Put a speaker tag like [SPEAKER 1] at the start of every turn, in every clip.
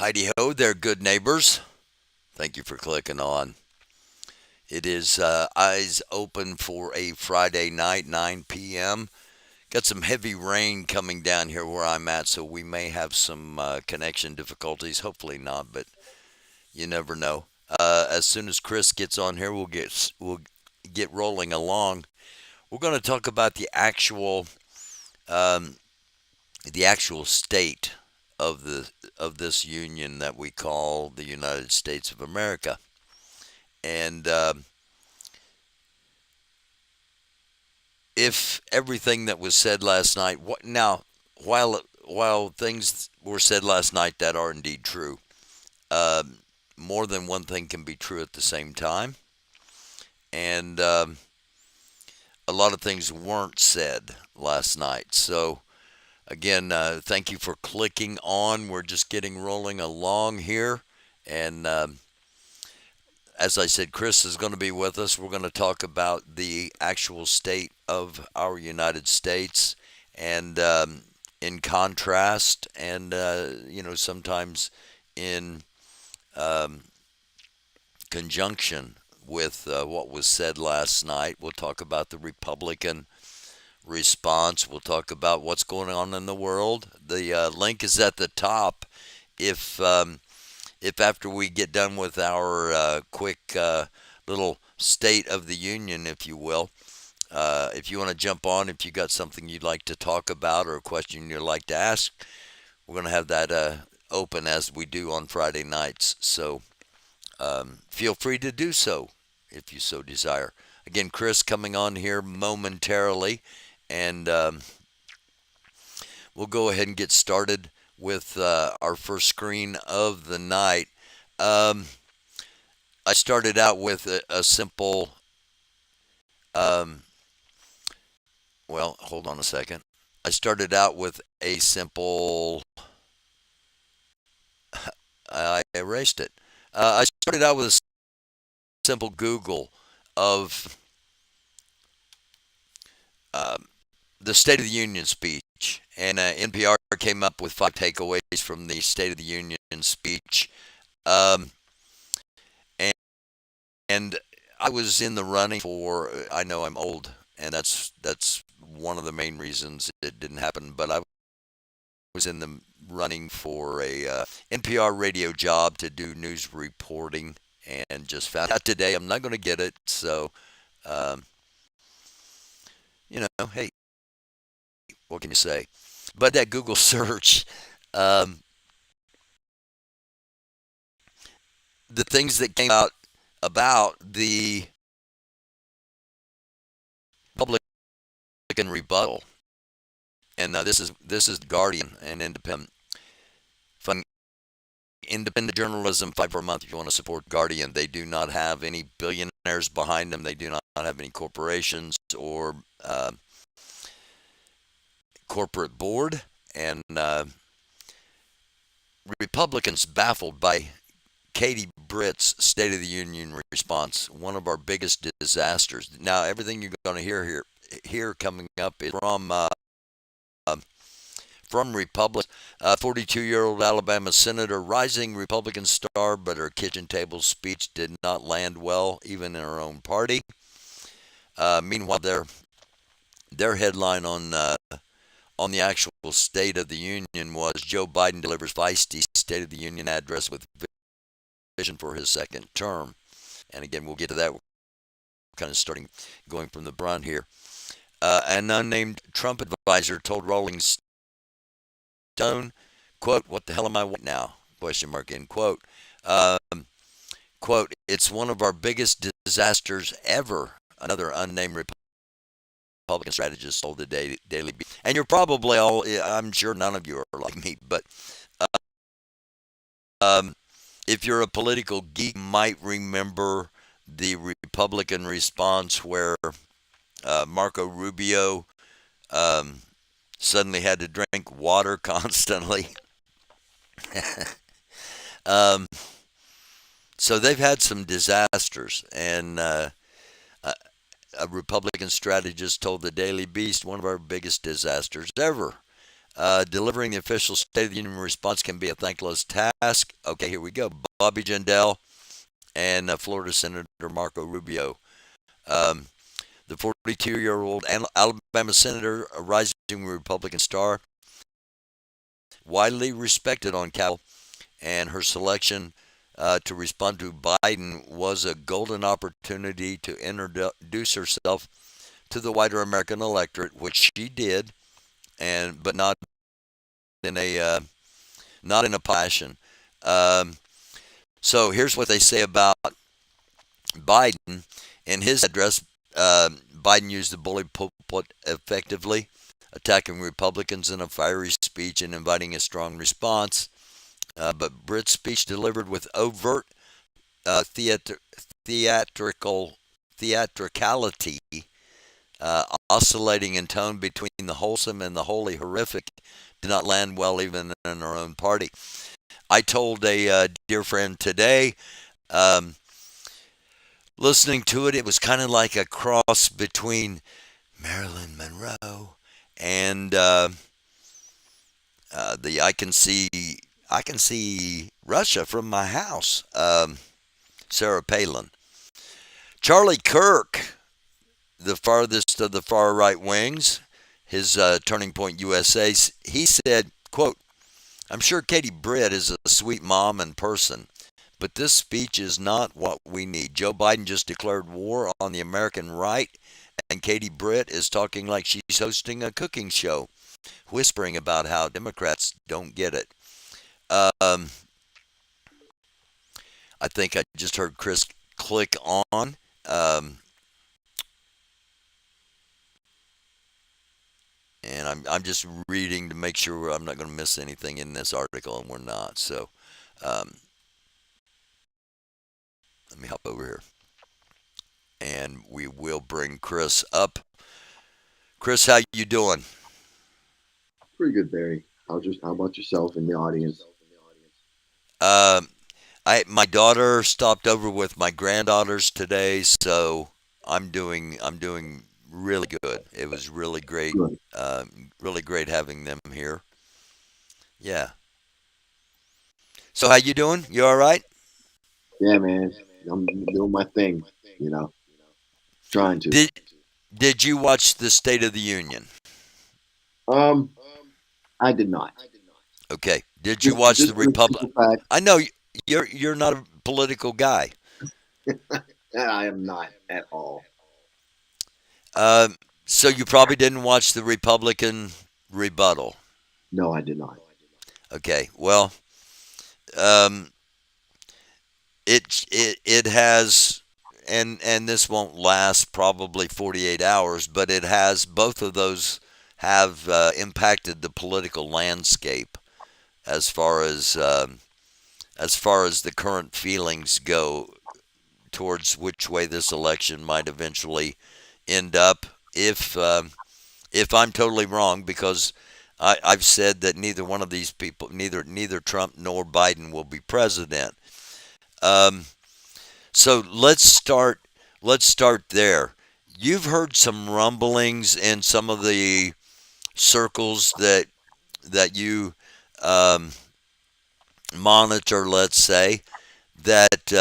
[SPEAKER 1] Heidi ho there, good neighbors. Thank you for clicking on. It is eyes open for a Friday night, 9 p.m. Got some heavy rain coming down here where I'm at, so we may have some connection difficulties. Hopefully not, but you never know. As soon as Chris gets on here, we'll get rolling along. We're going to talk about um, the actual state of this union that we call the United States of America. And if everything that was said last night, while things were said last night that are indeed true, um, more than one thing can be true at the same time, and a lot of things weren't said last night. So again, thank you for clicking on. We're just getting rolling along here, and as I said, Chris is going to be with us. We're going to talk about the actual state of our United States, and in contrast, and sometimes in um, conjunction with what was said last night. We'll talk about the Republican response. We'll talk about what's going on in the world. The link is at the top. If after we get done with our quick little State of the Union, if you will, if you want to jump on, if you got something you'd like to talk about or a question you'd like to ask, we're going to have that open as we do on Friday nights. So feel free to do so if you so desire. Again, Chris coming on here momentarily, and we'll go ahead and get started with our first screen of the night. Um, I started out with a simple, um, well, hold on a second. I started out with a simple, I erased it. I started out with a simple Google of um, the State of the Union speech, and NPR came up with five takeaways from the State of the Union speech. Um, and, and I was in the running for. I know I'm old, and that's one of the main reasons it didn't happen. But I was in the running for a NPR radio job to do news reporting, and just found out today I'm not going to get it. So, um, hey, what can you say? But that Google search, um, the things that came out about the Republican rebuttal, and this is Guardian and Independent. Fun independent journalism, 5 for a month. If you want to support Guardian, they do not have any billionaires behind them. They do not have any corporations or corporate board, and Republicans baffled by Katie Britt's State of the Union response, one of our biggest disasters. Now, everything you're going to hear coming up is from Republicans. 42-year-old Alabama senator, rising Republican star, but her kitchen table speech did not land well, even in her own party. Meanwhile, their headline on the actual State of the Union was Joe Biden delivers feisty State of the Union address with vision for his second term. And again, we'll get to that. We're kind of going from the brunt here. An unnamed Trump advisor told Rolling Stone, quote, "What the hell am I now?" Question mark, end quote. Quote, "It's one of our biggest disasters ever." Another unnamed Republican strategist told the Daily Beast. And you're probably all, I'm sure none of you are like me, but uh, um, if you're a political geek, you might remember the Republican response where Marco Rubio um, suddenly had to drink water constantly. um, so they've had some disasters, and a Republican strategist told the Daily Beast one of our biggest disasters ever. Delivering the official State of the Union response can be a thankless task. Okay, here we go. Bobby Jindal and Florida Senator Marco Rubio. Um, the 42-year-old Alabama senator, a rising Republican star, widely respected on Capitol, and her selection to respond to Biden was a golden opportunity to introduce herself to the wider American electorate, which she did, and but in a uh, not in a passion. Um, so here's what they say about Biden. In his address, Biden used the bully pulpit effectively, attacking Republicans in a fiery speech and inviting a strong response. But Britt's speech delivered with overt theatrical theatricality, oscillating in tone between the wholesome and the wholly horrific, did not land well even in our own party. I told a dear friend today, um, listening to it, it was kind of like a cross between Marilyn Monroe and the I can see Russia from my house. Sarah Palin. Charlie Kirk, the farthest of the far right wings, his Turning Point USA, he said, quote, I'm sure Katie Britt is a sweet mom in person, but this speech is not what we need. Joe Biden just declared war on the American right, and Katie Britt is talking like she's hosting a cooking show, whispering about how Democrats don't get it. Um, I think I just heard Chris click on. Um, and I'm just reading to make sure I'm not going to miss anything in this article, and we're not. So um, let me hop over here, and we will bring Chris up. Chris, how you doing?
[SPEAKER 2] Pretty good, Barry. How about yourself and the audience?
[SPEAKER 1] Um, my daughter stopped over with my granddaughters today, so I'm doing really good. It was
[SPEAKER 2] Good.
[SPEAKER 1] really great having them here. Yeah. So how you doing? You all right?
[SPEAKER 2] Yeah, man. I'm doing my thing, you know, trying to.
[SPEAKER 1] Did Did you watch the State of the Union?
[SPEAKER 2] Um, I did not.
[SPEAKER 1] Okay. Did you watch the
[SPEAKER 2] Just for the
[SPEAKER 1] Republic?
[SPEAKER 2] simple fact
[SPEAKER 1] I know you're not a political guy.
[SPEAKER 2] that I am not at all.
[SPEAKER 1] Um, so you probably didn't watch the Republican rebuttal.
[SPEAKER 2] No, I did not.
[SPEAKER 1] Okay. Well, um, it has, and this won't last probably 48 hours, but it has both of those have impacted the political landscape as far as the current feelings go towards which way this election might eventually end up. If I'm totally wrong, because I've said that neither one of these people, neither Trump nor Biden, will be president. Um, so let's start there. You've heard some rumblings in some of the circles that you um, monitor, let's say, that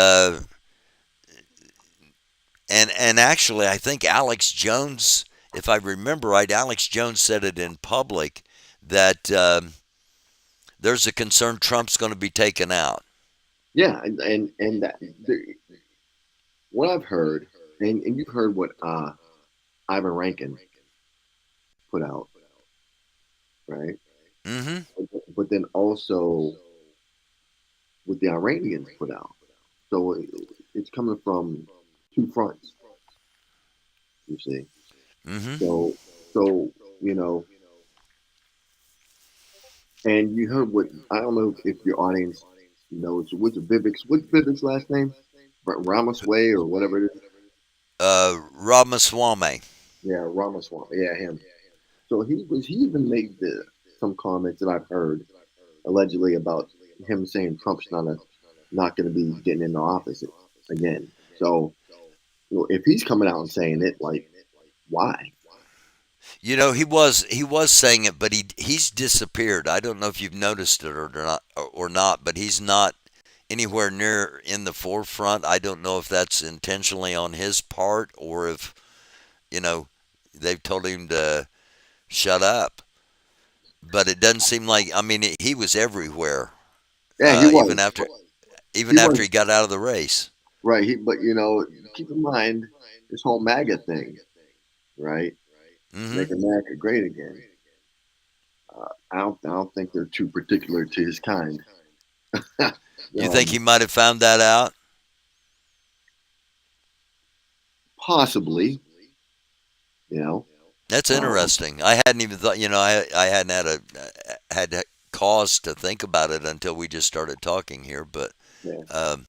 [SPEAKER 1] and actually, I think Alex Jones, if I remember right, Alex Jones said it in public that there's a concern Trump's going to be taken out.
[SPEAKER 2] Yeah, and what I've heard, and you've heard what Ivan Rankin put out, right?
[SPEAKER 1] Mm-hmm.
[SPEAKER 2] But then also what the Iranians put out. So it's coming from two fronts, you see.
[SPEAKER 1] Mm-hmm.
[SPEAKER 2] So so you know, and you heard what I don't know if your audience knows what's Vivek's last name? Ramaswamy or whatever it is.
[SPEAKER 1] Ramaswamy.
[SPEAKER 2] Yeah, Ramaswamy. Yeah, him. So he even made some comments that I've heard allegedly about him saying Trump's not going to be getting into office again. So if he's coming out and saying it, like, why?
[SPEAKER 1] he was saying it, but he's disappeared. I don't know if you've noticed it or not, but he's not anywhere near in the forefront. I don't know if that's intentionally on his part or if you know they've told him to shut up. But it doesn't seem like I mean he was everywhere,
[SPEAKER 2] Yeah, he
[SPEAKER 1] even
[SPEAKER 2] was.
[SPEAKER 1] after
[SPEAKER 2] He
[SPEAKER 1] even
[SPEAKER 2] was
[SPEAKER 1] after he got out of the race.
[SPEAKER 2] right. But keep in mind this whole MAGA thing, right?
[SPEAKER 1] Hmm.
[SPEAKER 2] Make America great again. I don't think they're too particular to his kind.
[SPEAKER 1] You think
[SPEAKER 2] um,
[SPEAKER 1] he might have found that out?
[SPEAKER 2] Possibly, you know.
[SPEAKER 1] That's
[SPEAKER 2] Um,
[SPEAKER 1] interesting. I hadn't even thought. I hadn't had cause to think about it until we just started talking here. But
[SPEAKER 2] yeah,
[SPEAKER 1] um,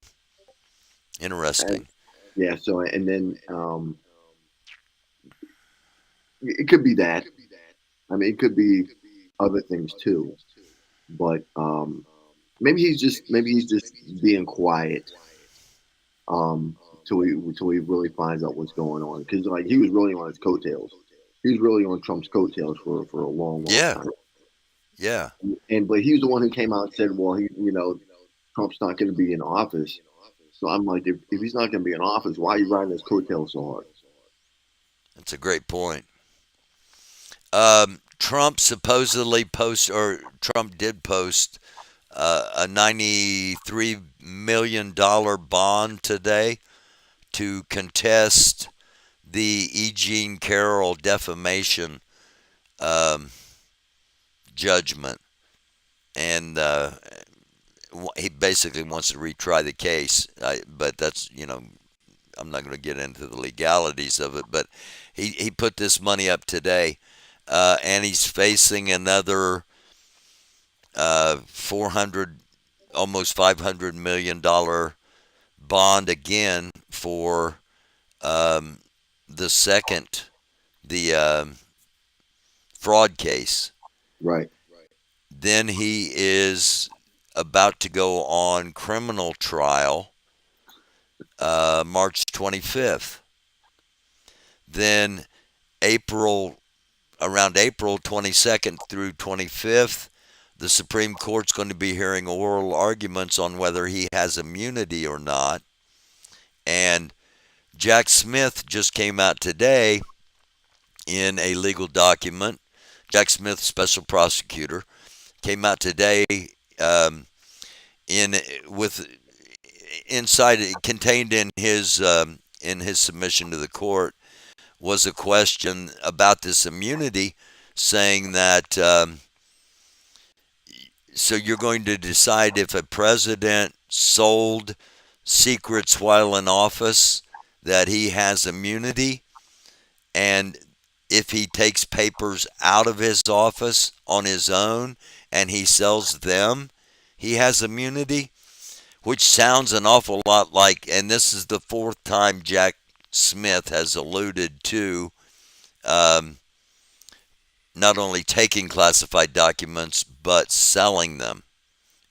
[SPEAKER 2] and,
[SPEAKER 1] interesting.
[SPEAKER 2] yeah. So and then it could be that. I mean, it could be other things too. But maybe he's just being quiet till he really finds out what's going on. Because like he was really on his coattails. He was really on Trump's coattails for a long
[SPEAKER 1] Yeah,
[SPEAKER 2] time.
[SPEAKER 1] yeah.
[SPEAKER 2] And but he was the one who came out and said, well, Trump's not going to be in office. So I'm like, if he's not going to be in office, why are you riding his coattails so hard?
[SPEAKER 1] That's a great point. Trump supposedly post or Trump did post a $93 million bond today to contest the E. Jean Carroll defamation um, judgment, and he basically wants to retry the case. But that's I'm not going to get into the legalities of it. But he put this money up today, and he's facing another 400, almost $500 million bond again for um, the second the fraud case.
[SPEAKER 2] Right,
[SPEAKER 1] Then he is about to go on criminal trial March 25th. Then April around April 22nd through 25th, the Supreme Court's going to be hearing oral arguments on whether he has immunity or not. And Jack Smith just came out today in a legal document. Jack Smith, special prosecutor, came out today um, in with inside contained in his submission to the court was a question about this immunity, saying that so you're going to decide if a president sold secrets while in office that he has immunity, and if he takes papers out of his office on his own and he sells them, he has immunity, which sounds an awful lot like, and this is the fourth time Jack Smith has alluded to um, not only taking classified documents but selling them.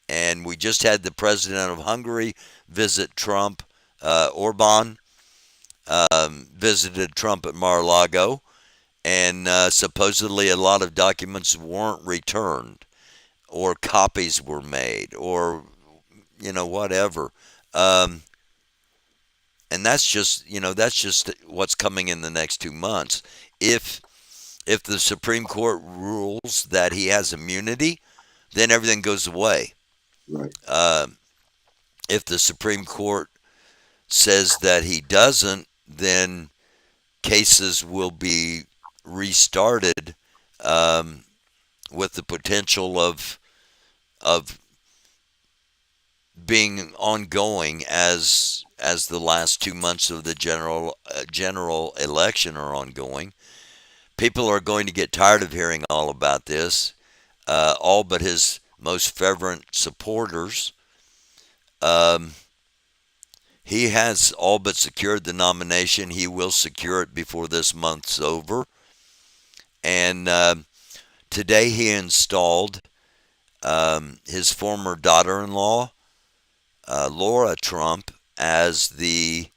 [SPEAKER 1] And we just had the president of Hungary visit Trump. Orban visited Trump at Mar-a-Lago, and supposedly a lot of documents weren't returned, or copies were made, or whatever. Um, and that's just what's coming in the next 2 months. If if the Supreme Court rules that he has immunity, then everything goes away.
[SPEAKER 2] right,
[SPEAKER 1] Uh, if the Supreme Court says that he doesn't, then cases will be restarted um, with the potential of being ongoing as the last 2 months of the general election are ongoing. People are going to get tired of hearing all about this. All but his most fervent supporters. Um, he has all but secured the nomination. He will secure it before this month's over. And today he installed his former daughter-in-law, Laura Trump, as the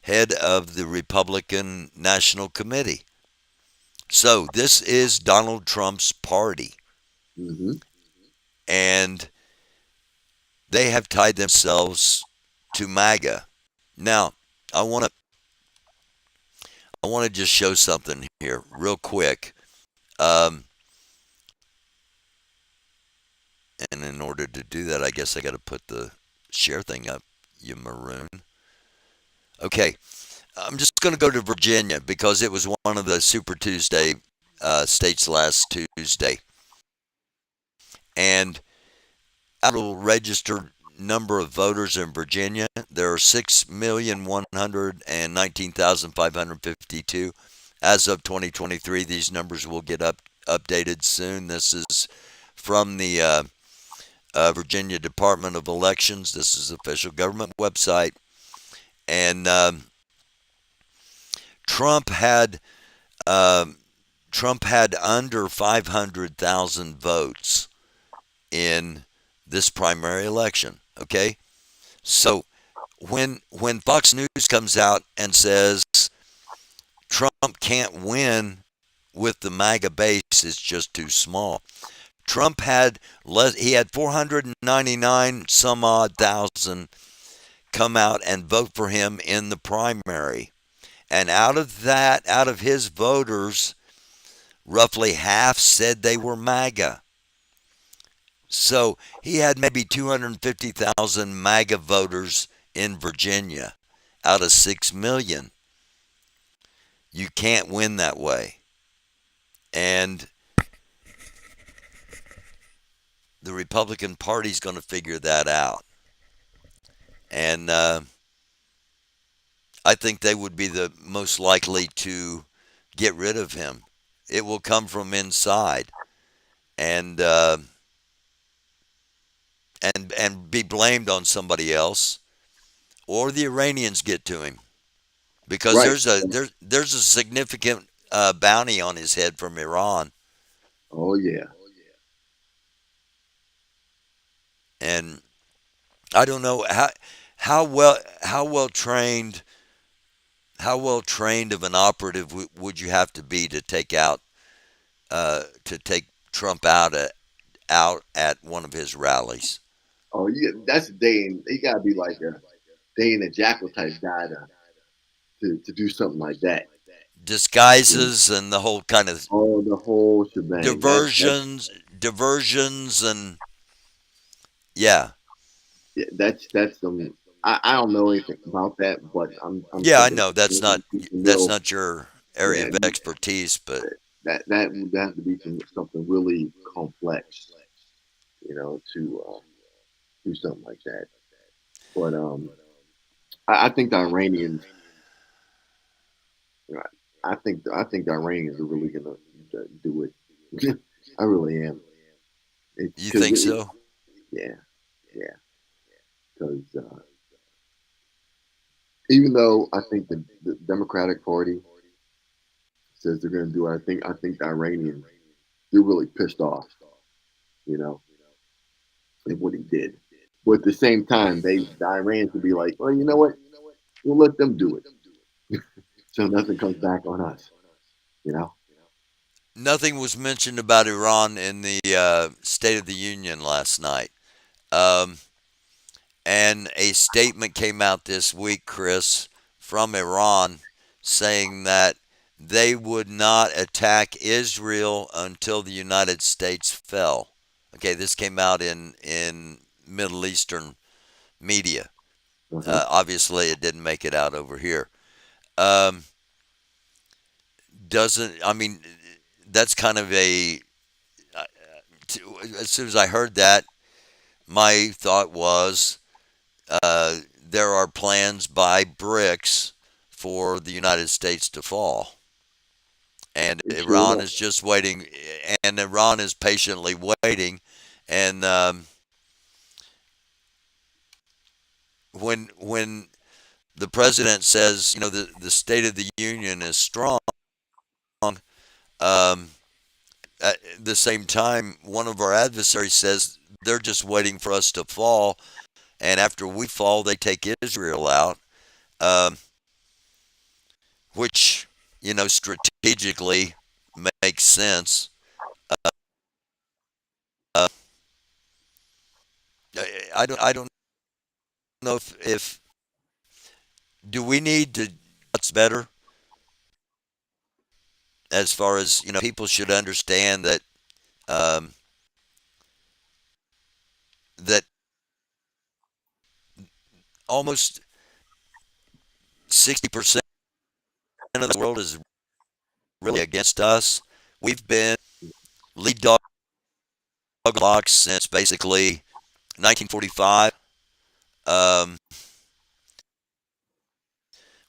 [SPEAKER 1] head of the Republican National Committee. So this is Donald Trump's party,
[SPEAKER 2] Mm-hmm.
[SPEAKER 1] and they have tied themselves to MAGA. Now, I want to I want to just show something here real quick. Um, and in order to do that, I guess I got to put the share thing up. You maroon. Okay, I'm just going to go to Virginia because it was one of the Super Tuesday states last Tuesday, and out of the registered number of voters in Virginia, there are 6,119,552 as of 2023. These numbers will get updated soon. This is from the Virginia Department of Elections. This is the official government website, and Trump had um, Trump had under 500,000 votes in this primary election. Okay, so when Fox News comes out and says Trump can't win with the MAGA base, it's just too small. Trump had he had 499 some odd thousand come out and vote for him in the primary. And out of that, out of his voters, roughly half said they were MAGA. So he had maybe 250,000 MAGA voters in Virginia out of 6 million. You can't win that way. And the Republican Party's going to figure that out. And I think they would be the most likely to get rid of him. It will come from inside. And and be blamed on somebody else, or the Iranians get to him because
[SPEAKER 2] Right.
[SPEAKER 1] there's a significant bounty on his head from Iran,
[SPEAKER 2] Oh yeah.
[SPEAKER 1] and I don't know how how well trained of an operative would you have to be to take Trump out at one of his rallies.
[SPEAKER 2] Oh yeah. That's a day. He gotta be like a day in a jackal type guy to do something like that. You know?
[SPEAKER 1] Disguises and the whole kind of
[SPEAKER 2] Oh, the whole shebang. That's
[SPEAKER 1] diversions, and yeah,
[SPEAKER 2] yeah, that's some. I don't know anything about that, but I'm
[SPEAKER 1] yeah. I
[SPEAKER 2] thinking
[SPEAKER 1] know
[SPEAKER 2] some
[SPEAKER 1] that's
[SPEAKER 2] real
[SPEAKER 1] not your area
[SPEAKER 2] yeah
[SPEAKER 1] of expertise, but
[SPEAKER 2] that would have to be something really complex, to do something like that. But I think the Iranians, you know, I think the Iranians are really gonna do it. I really am. It's
[SPEAKER 1] you
[SPEAKER 2] because
[SPEAKER 1] think so?
[SPEAKER 2] yeah, yeah. Because even though I think the Democratic Party says they're going to do it, I think the Iranians they're really pissed off, you know, at what he did. But at the same time, the Iranians would be like, well, you know what? We'll let them do it, so nothing comes back on us, you know.
[SPEAKER 1] Nothing was mentioned about Iran in the State of the Union last night. Um, and a statement came out this week, Chris, from Iran saying that they would not attack Israel until the United States fell. Okay, this came out in Middle Eastern media.
[SPEAKER 2] Uh-huh.
[SPEAKER 1] Obviously, it didn't make it out over here. Um, doesn't I mean that's kind of a as soon as I heard that, my thought was there are plans by BRICS for the United States to fall. And
[SPEAKER 2] It sure
[SPEAKER 1] Iran
[SPEAKER 2] will.
[SPEAKER 1] is just waiting, and Iran is patiently waiting. And when the president says, the State of the Union is strong, um, at the same time, one of our adversaries says they're just waiting for us to fall, and after we fall, they take Israel out, um, which strategically makes sense. Uh, I don't know if do we need to what's better as far as people should understand um, that almost 60% of the world is really against us. We've been lead dog blocks since basically 1945. Um,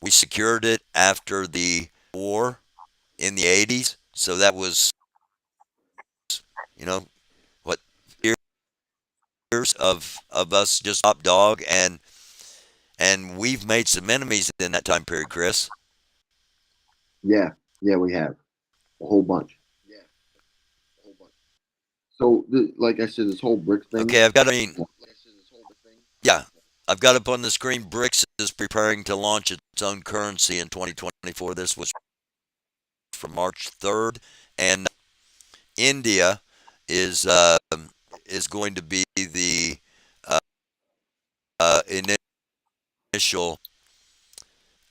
[SPEAKER 1] we secured it after the war in the 80s. So that was, you know, what, years of us just top dog. And we've made some enemies in that time period, Chris.
[SPEAKER 2] Yeah, yeah, we have a whole bunch. So, like I said, this whole BRICS thing.
[SPEAKER 1] Okay, yeah, I've got up on the screen. BRICS is preparing to launch its own currency in 2024. This was from March 3rd. And India is is going to be the uh, initial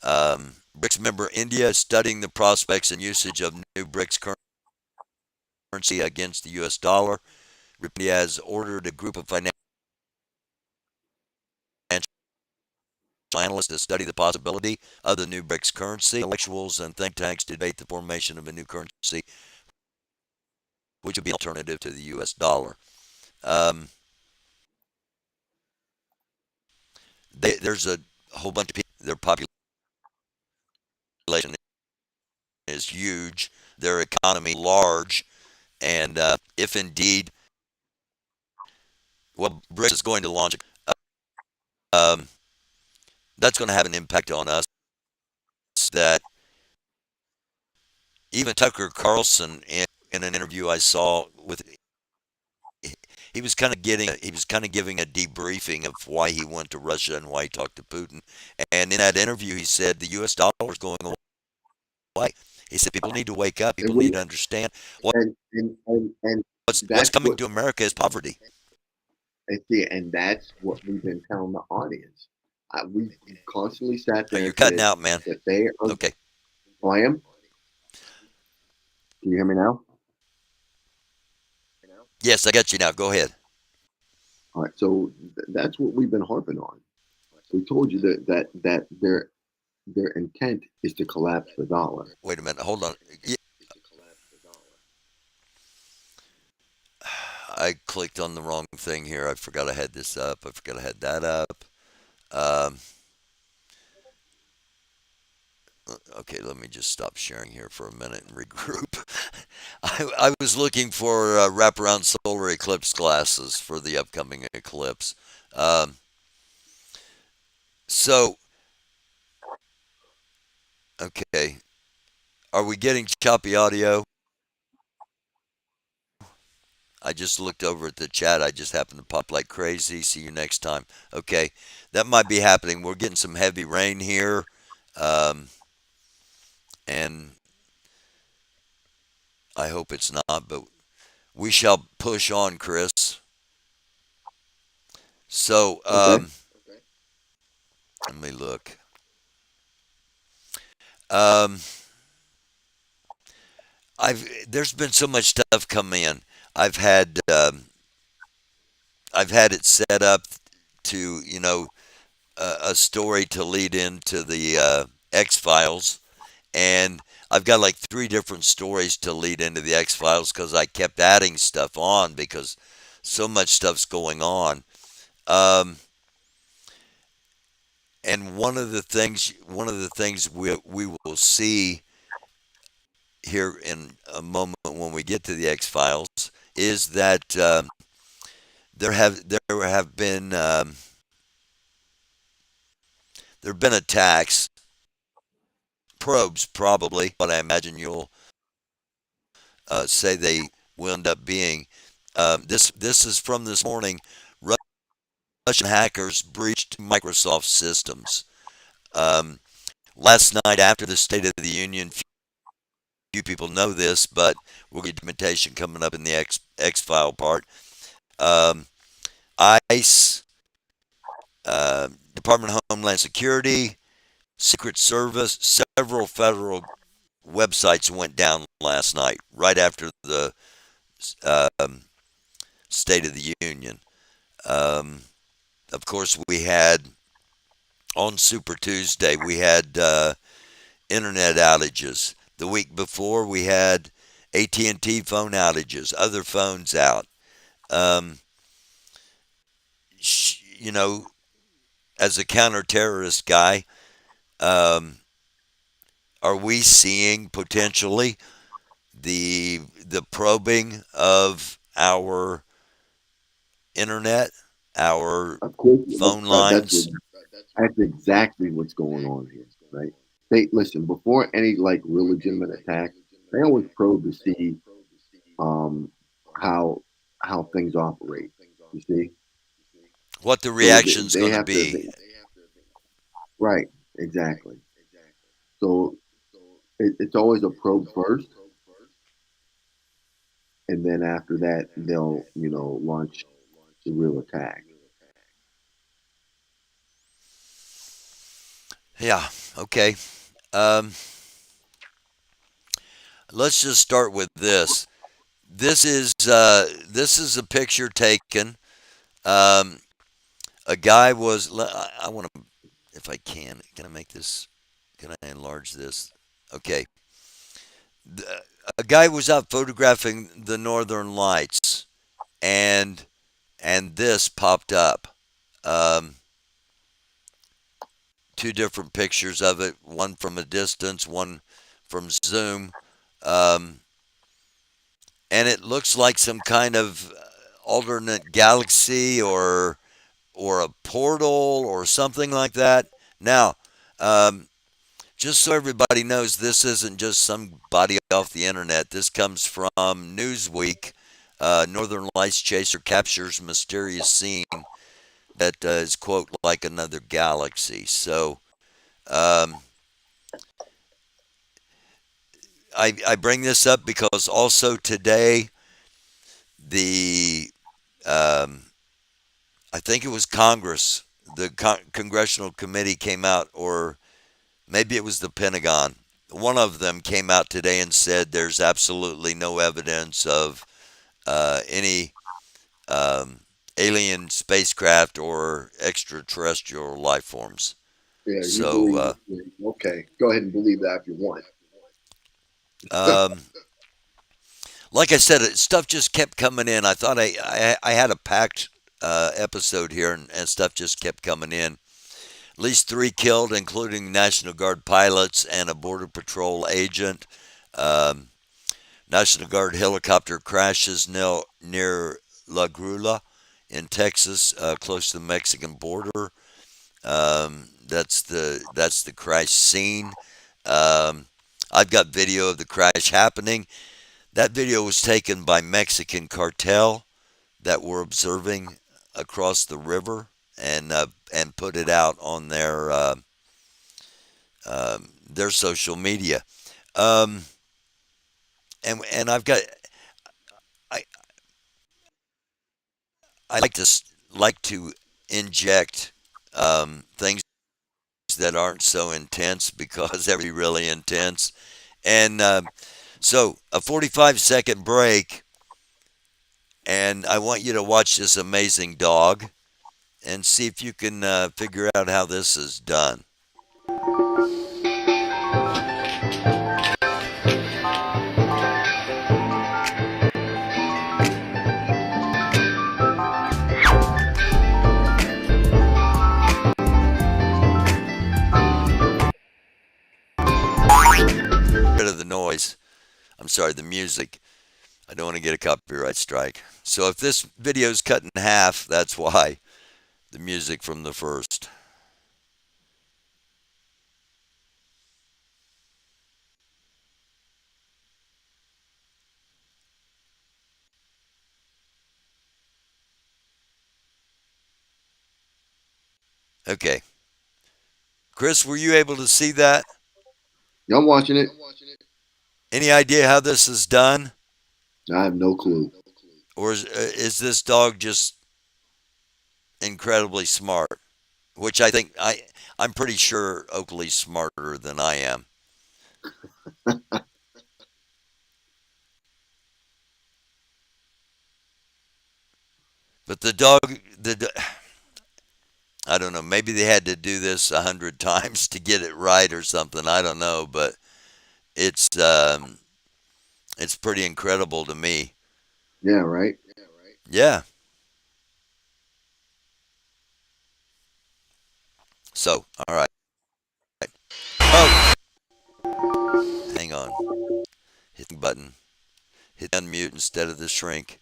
[SPEAKER 1] BRICS member. India is studying the prospects and usage of new BRICS currency against the U.S. dollar. India has ordered a group of financial analysts to study the possibility of the new BRICS currency. Intellectuals and think tanks debate the formation of a new currency, which would be an alternative to the U.S. dollar. Um, there's a whole bunch of people. Their population is huge. Their economy large, and if indeed, well, BRICS is going to launch, um, that's going to have an impact on us. That even Tucker Carlson, in an interview I saw with, he was kind of giving a debriefing of why he went to Russia and why he talked to Putin. And in that interview, he said the U.S. dollar is going away. He said people need to wake up.
[SPEAKER 2] And
[SPEAKER 1] People need
[SPEAKER 2] we
[SPEAKER 1] to understand what
[SPEAKER 2] and
[SPEAKER 1] what's
[SPEAKER 2] that's
[SPEAKER 1] coming
[SPEAKER 2] what
[SPEAKER 1] to America is poverty.
[SPEAKER 2] I see, and that's what we've been telling the audience. We constantly sat
[SPEAKER 1] Oh,
[SPEAKER 2] there
[SPEAKER 1] you're
[SPEAKER 2] and
[SPEAKER 1] cutting
[SPEAKER 2] said
[SPEAKER 1] out, man.
[SPEAKER 2] that they are.
[SPEAKER 1] Okay.
[SPEAKER 2] Oh, I am. Can you hear me now?
[SPEAKER 1] Yes, I got you now. Go ahead.
[SPEAKER 2] All right. So that's what we've been harping on. We told you that their intent is to collapse the dollar.
[SPEAKER 1] Wait a minute. Hold on. I clicked on the wrong thing here. I forgot I had this up. I forgot I had that up. Um, okay, let me just stop sharing here for a minute and regroup. I was looking for wraparound solar eclipse glasses for the upcoming eclipse. Um, so, okay. Are we getting choppy audio? I just looked over at the chat. I just happened to pop like crazy. See you next time. Okay, that might be happening. We're getting some heavy rain here, um, and I hope it's not, but we shall push on, Chris. So,
[SPEAKER 2] Okay.
[SPEAKER 1] let me look. Um, there's been so much stuff come in. I've had um, I've had it set up to a story to lead into the X Files, and I've got like three different stories to lead into the X Files because I kept adding stuff on because so much stuff's going on. Um, and one of the things we will see here in a moment when we get to the X Files is that there have been attacks, probes probably, but I imagine you'll say they will end up being. This is from this morning. Russian hackers breached Microsoft systems. Um, Last night, after the State of the Union few people know this, but we'll get documentation coming up in the X file part. Um, ICE, Department of Homeland Security, Secret Service, several federal websites went down last night, right after the um, State of the Union. Um, of course, we had on Super Tuesday, we had internet outages. The week before, we had AT&T phone outages, other phones out. Um, you know, as a counterterrorist guy, um, are we seeing potentially the probing of our internet, our
[SPEAKER 2] Of course,
[SPEAKER 1] phone lines?
[SPEAKER 2] that's exactly what's going on here, right? They listen before any like real legitimate attack. They always probe to see um, how things operate. You see,
[SPEAKER 1] What the
[SPEAKER 2] so
[SPEAKER 1] reaction's
[SPEAKER 2] they
[SPEAKER 1] going to
[SPEAKER 2] have to
[SPEAKER 1] be?
[SPEAKER 2] right exactly. So it's always a probe first, and then after that they'll launch the real attack.
[SPEAKER 1] Yeah. Okay. Um, let's just start with this. This is a picture taken. Um, a guy was. I want to, if I can. Can I make this? Can I enlarge this? Okay. A guy was out photographing the northern lights, and this popped up. Um, two different pictures of it. One from a distance, one from zoom. Um, and it looks like some kind of alternate galaxy or a portal or something like that. Now, um, just so everybody knows, this isn't just somebody off the internet. This comes from Newsweek. Northern Lights chaser captures mysterious scene that is quote like another galaxy. So um, I bring this up because also today the um, I think it was Congress, the congressional committee came out, or maybe it was the Pentagon. One of them came out today and said there's absolutely no evidence of any um, alien spacecraft or extraterrestrial life forms.
[SPEAKER 2] Yeah, you
[SPEAKER 1] So,
[SPEAKER 2] believe? Okay, go ahead and believe that if you want.
[SPEAKER 1] um, like I said, stuff just kept coming in. I thought I had a packed episode here, and stuff just kept coming in. At least three killed, including National Guard pilots and a Border Patrol agent. Um, National Guard helicopter crashes near La Grula in Texas, close to the Mexican border. That's the crash scene. Um, I've got video of the crash happening. That video was taken by Mexican cartel that were observing across the river and put it out on their social media. Um, and I I like to inject things that aren't so intense because really intense. And so a 45-second break, and I want you to watch this amazing dog and see if you can figure out how this is done. Rid of the noise. I'm sorry, the music. I don't want to get a copyright strike. So if this video is cut in half, that's why. The music from the first. Okay. Chris, were you able to see that?
[SPEAKER 2] Yeah, I'm watching it.
[SPEAKER 1] Any idea how this is done?
[SPEAKER 2] I have no clue.
[SPEAKER 1] Or is this dog just incredibly smart? Which I think I'm pretty sure Oakley's smarter than I am. But the dog, I don't know. Maybe they had to do this 100 times to get it right or something. I don't know, but it's um, it's pretty incredible to me.
[SPEAKER 2] Yeah, right.
[SPEAKER 1] Yeah. So, all right. Oh, hang on. Hit the button. Hit unmute instead of the shrink.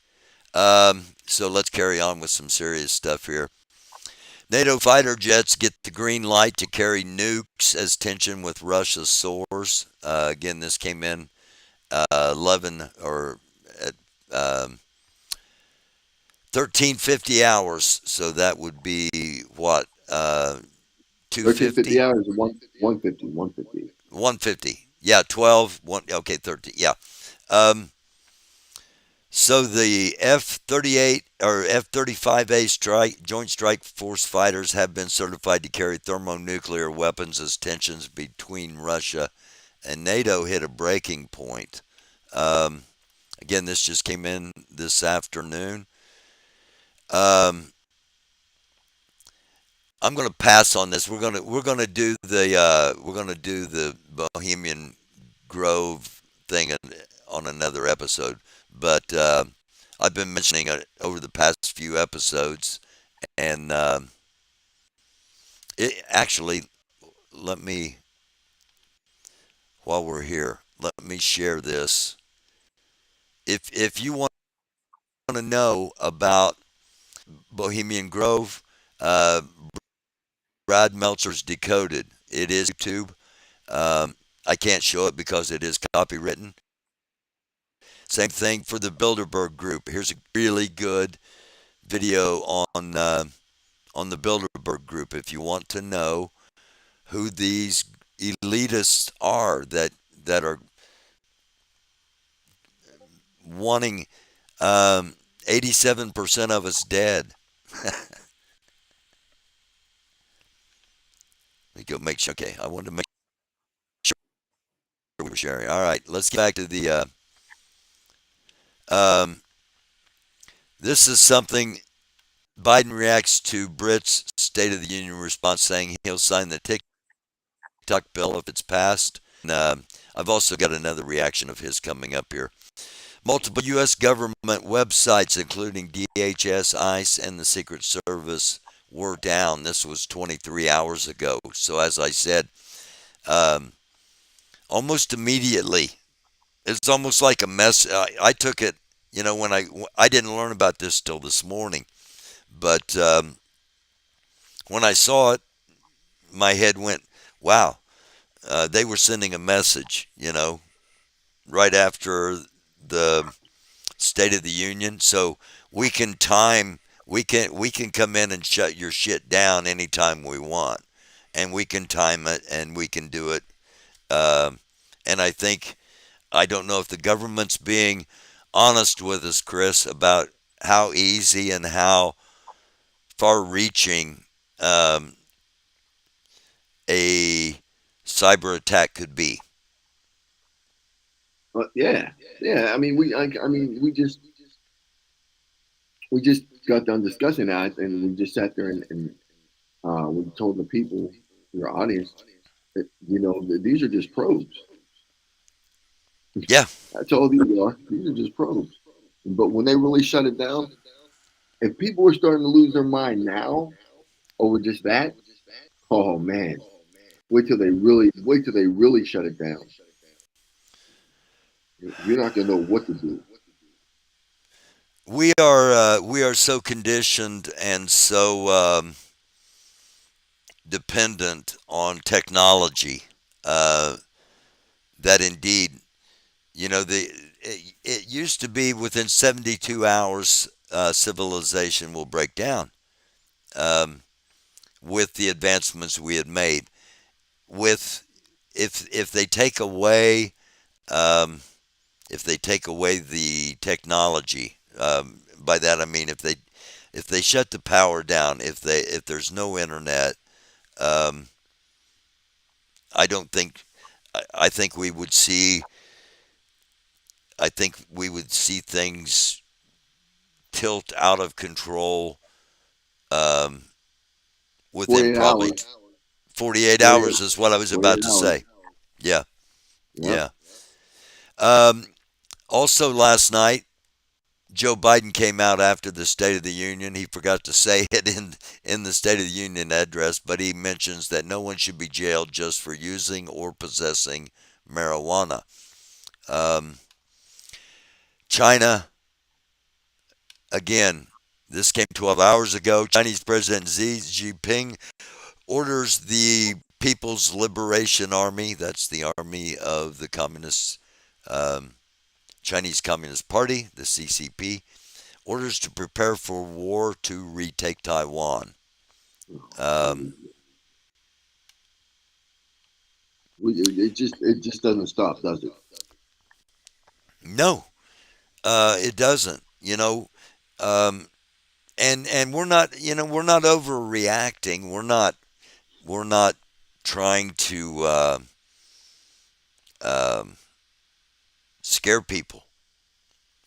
[SPEAKER 1] So let's carry on with some serious stuff here. NATO fighter jets get the green light to carry nukes as tension with Russia soars. Again, this came in 11 or at 1350 hours. So that would be what
[SPEAKER 2] 1350
[SPEAKER 1] 250,
[SPEAKER 2] hours, 150, 150.
[SPEAKER 1] 150. Yeah, 12. One. Okay, 13. Yeah. Um, So the F-38 or F-35A strike Joint Strike Force fighters have been certified to carry thermonuclear weapons as tensions between Russia and NATO hit a breaking point. Um, Again, this just came in this afternoon. Um, I'm going to pass on this. We're going to do the Bohemian Grove thing on another episode, but I've been mentioning it over the past few episodes, and it actually let me while we're here, let me share this. If you want to know about Bohemian Grove, uh, Brad Meltzer's Decoded. It is YouTube. I can't show it because it is copywritten. Same thing for the Bilderberg Group. Here's a really good video on the Bilderberg Group. If you want to know who these elitists are that are wanting 87% of us dead. Let me go make sure. Okay, I wanted to make sure we were sharing. All right, let's get back to the. Um, this is something Biden reacts to Brits' State of the Union response, saying he'll sign the TikTok bill if it's passed. And I've also got another reaction of his coming up here. Multiple U.S. government websites, including DHS, ICE, and the Secret Service, were down. This was 23 hours ago. So, as I said, um, almost immediately, it's almost like a mess. I took it, when I didn't learn about this till this morning, but when I saw it, my head went, "Wow, they were sending a message," right after the State of the Union, so we can time we can come in and shut your shit down anytime we want, and we can time it and we can do it. Um, and I don't know if the government's being honest with us, Chris, about how easy and how far-reaching a cyber attack could be.
[SPEAKER 2] But yeah, yeah. I mean, I mean, we just got done discussing that, and we just sat there and we told the people, your audience, that that these are just probes.
[SPEAKER 1] Yeah,
[SPEAKER 2] That's all these are. These are just probes. But when they really shut it down, if people were starting to lose their mind now over just that, oh man, wait till they really shut it down. You're not gonna know what to do.
[SPEAKER 1] we are so conditioned and so dependent on technology uh, that indeed, it used to be within 72 hours civilization will break down um, with the advancements we had made. With if they take away um, if they take away the technology. By that I mean if they shut the power down, if there's no internet, um, I don't think I think we would see things tilt out of control um, within
[SPEAKER 2] 48
[SPEAKER 1] probably
[SPEAKER 2] hours.
[SPEAKER 1] 48
[SPEAKER 2] 48,
[SPEAKER 1] hours is what I was
[SPEAKER 2] 48
[SPEAKER 1] about to
[SPEAKER 2] hours.
[SPEAKER 1] say. Yeah,
[SPEAKER 2] Yep.
[SPEAKER 1] yeah. Um, Also last night, Joe Biden came out after the State of the Union. He forgot to say it in the State of the Union address, but he mentions that no one should be jailed just for using or possessing marijuana. Um, China, again, this came 12 hours ago. Chinese President Xi Jinping orders the People's Liberation Army, that's the army of the um, Chinese Communist Party, the CCP, orders to prepare for war to retake Taiwan. Um,
[SPEAKER 2] It just doesn't stop, does it?
[SPEAKER 1] no, it doesn't. Um, and we're not overreacting. We're not trying to um, scare people.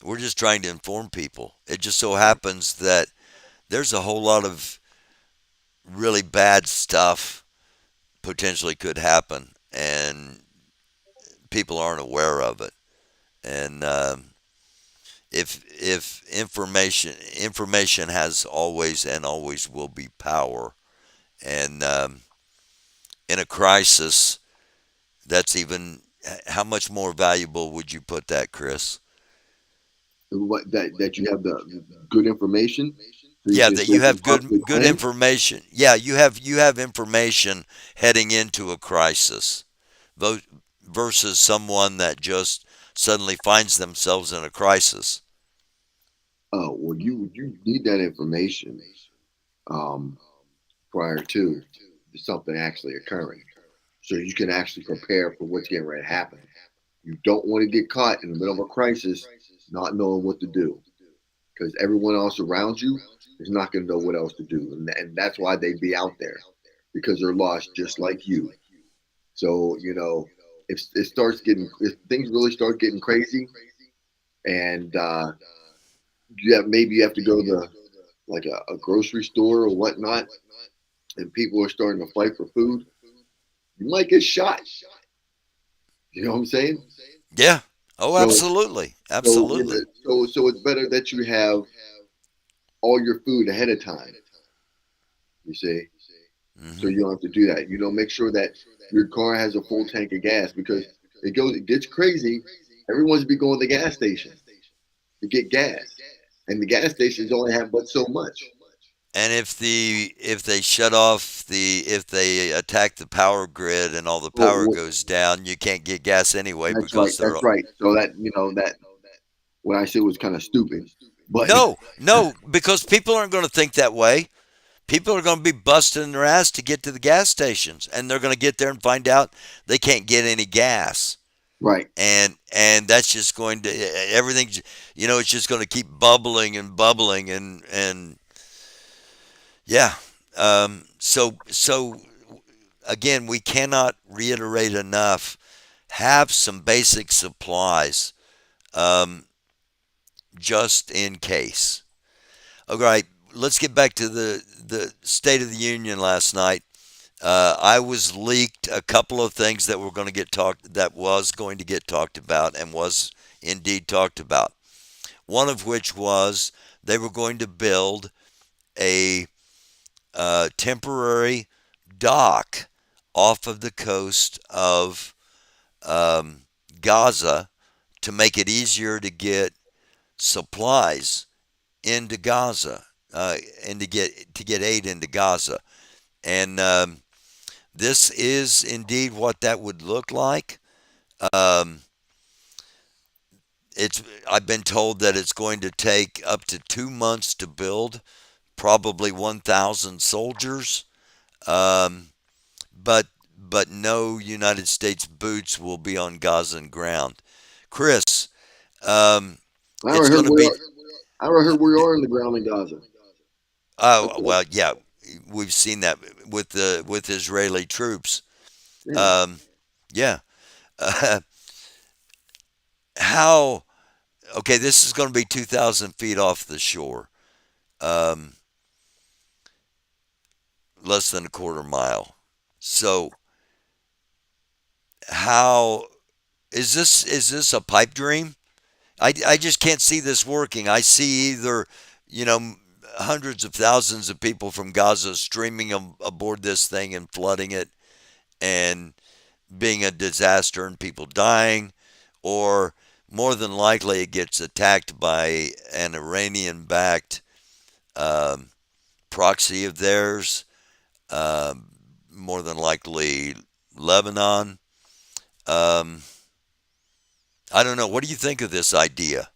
[SPEAKER 1] We're just trying to inform people. It just so happens that there's a whole lot of really bad stuff potentially could happen, and people aren't aware of it. And if information has always and always will be power, and in a crisis, that's even how much more valuable would you put that, Chris?
[SPEAKER 2] What that you have the good information, so you
[SPEAKER 1] Yeah,
[SPEAKER 2] can
[SPEAKER 1] that
[SPEAKER 2] still
[SPEAKER 1] you have
[SPEAKER 2] possibly
[SPEAKER 1] good
[SPEAKER 2] plan.
[SPEAKER 1] information. Yeah, you have information heading into a crisis, vo- versus someone that just suddenly finds themselves in a crisis.
[SPEAKER 2] Oh, well, you need that information um, prior to something actually occurring, so you can actually prepare for what's getting ready to happen. You don't want to get caught in the middle of a crisis, not knowing what to do, because everyone else around you is not going to know what else to do, and that's why they be out there because they're lost just like you. So if things really start getting crazy, and maybe you have to go to like a grocery store or whatnot, and people are starting to fight for food, you might get shot. You know what I'm saying?
[SPEAKER 1] Yeah. Oh,
[SPEAKER 2] So
[SPEAKER 1] absolutely,
[SPEAKER 2] so
[SPEAKER 1] absolutely.
[SPEAKER 2] it's better that you have all your food ahead of time. You see, so
[SPEAKER 1] Hmm.
[SPEAKER 2] you don't have to do that. Make sure that your car has a full tank of gas because it gets crazy. Everyone's be going to the gas station to get gas, and the gas stations only have but so much.
[SPEAKER 1] And if they shut off if they attack the power grid and all the
[SPEAKER 2] Well,
[SPEAKER 1] power goes down, you can't get gas anyway
[SPEAKER 2] that's right.
[SPEAKER 1] because they're
[SPEAKER 2] That's right. So that what I said was kind of stupid, but
[SPEAKER 1] no, because people aren't going to think that way. People are going to be busting their ass to get to the gas stations, and they're going to get there and find out they can't get any gas,
[SPEAKER 2] right.
[SPEAKER 1] and that's just going to everything. It's just going to keep bubbling and bubbling, and yeah. So again, we cannot reiterate enough. Have some basic supplies, um, just in case. All right, let's get back to the State of the Union last night. I was leaked a couple of things that was going to get talked about and was indeed talked about. One of which was they were going to build a temporary dock off of the coast of um, Gaza to make it easier to get supplies into Gaza, and to get aid into Gaza. And this is indeed what that would look like. Um, it's I've been told that it's going to take up to 2 months to build, probably 1,000 soldiers. Um, but no United States boots will be on Gazan ground. Chris, um,
[SPEAKER 2] I
[SPEAKER 1] it's
[SPEAKER 2] already
[SPEAKER 1] going
[SPEAKER 2] heard
[SPEAKER 1] to
[SPEAKER 2] we
[SPEAKER 1] be.
[SPEAKER 2] are. I already heard we are in the ground in Gaza.
[SPEAKER 1] Oh
[SPEAKER 2] Okay.
[SPEAKER 1] well, yeah, we've seen that with Israeli troops.
[SPEAKER 2] Yeah.
[SPEAKER 1] Um, yeah. Uh, how? Okay, this is going to be 2,000 feet off the shore. Um, less than a quarter mile. So how is this a pipe dream? I just can't see this working. I see either, you know, hundreds of thousands of people from Gaza streaming aboard this thing and flooding it and being a disaster and people dying, or more than likely it gets attacked by an Iranian backed um, proxy of theirs, um, more than likely Lebanon. Um, I don't know. What do you think of this idea?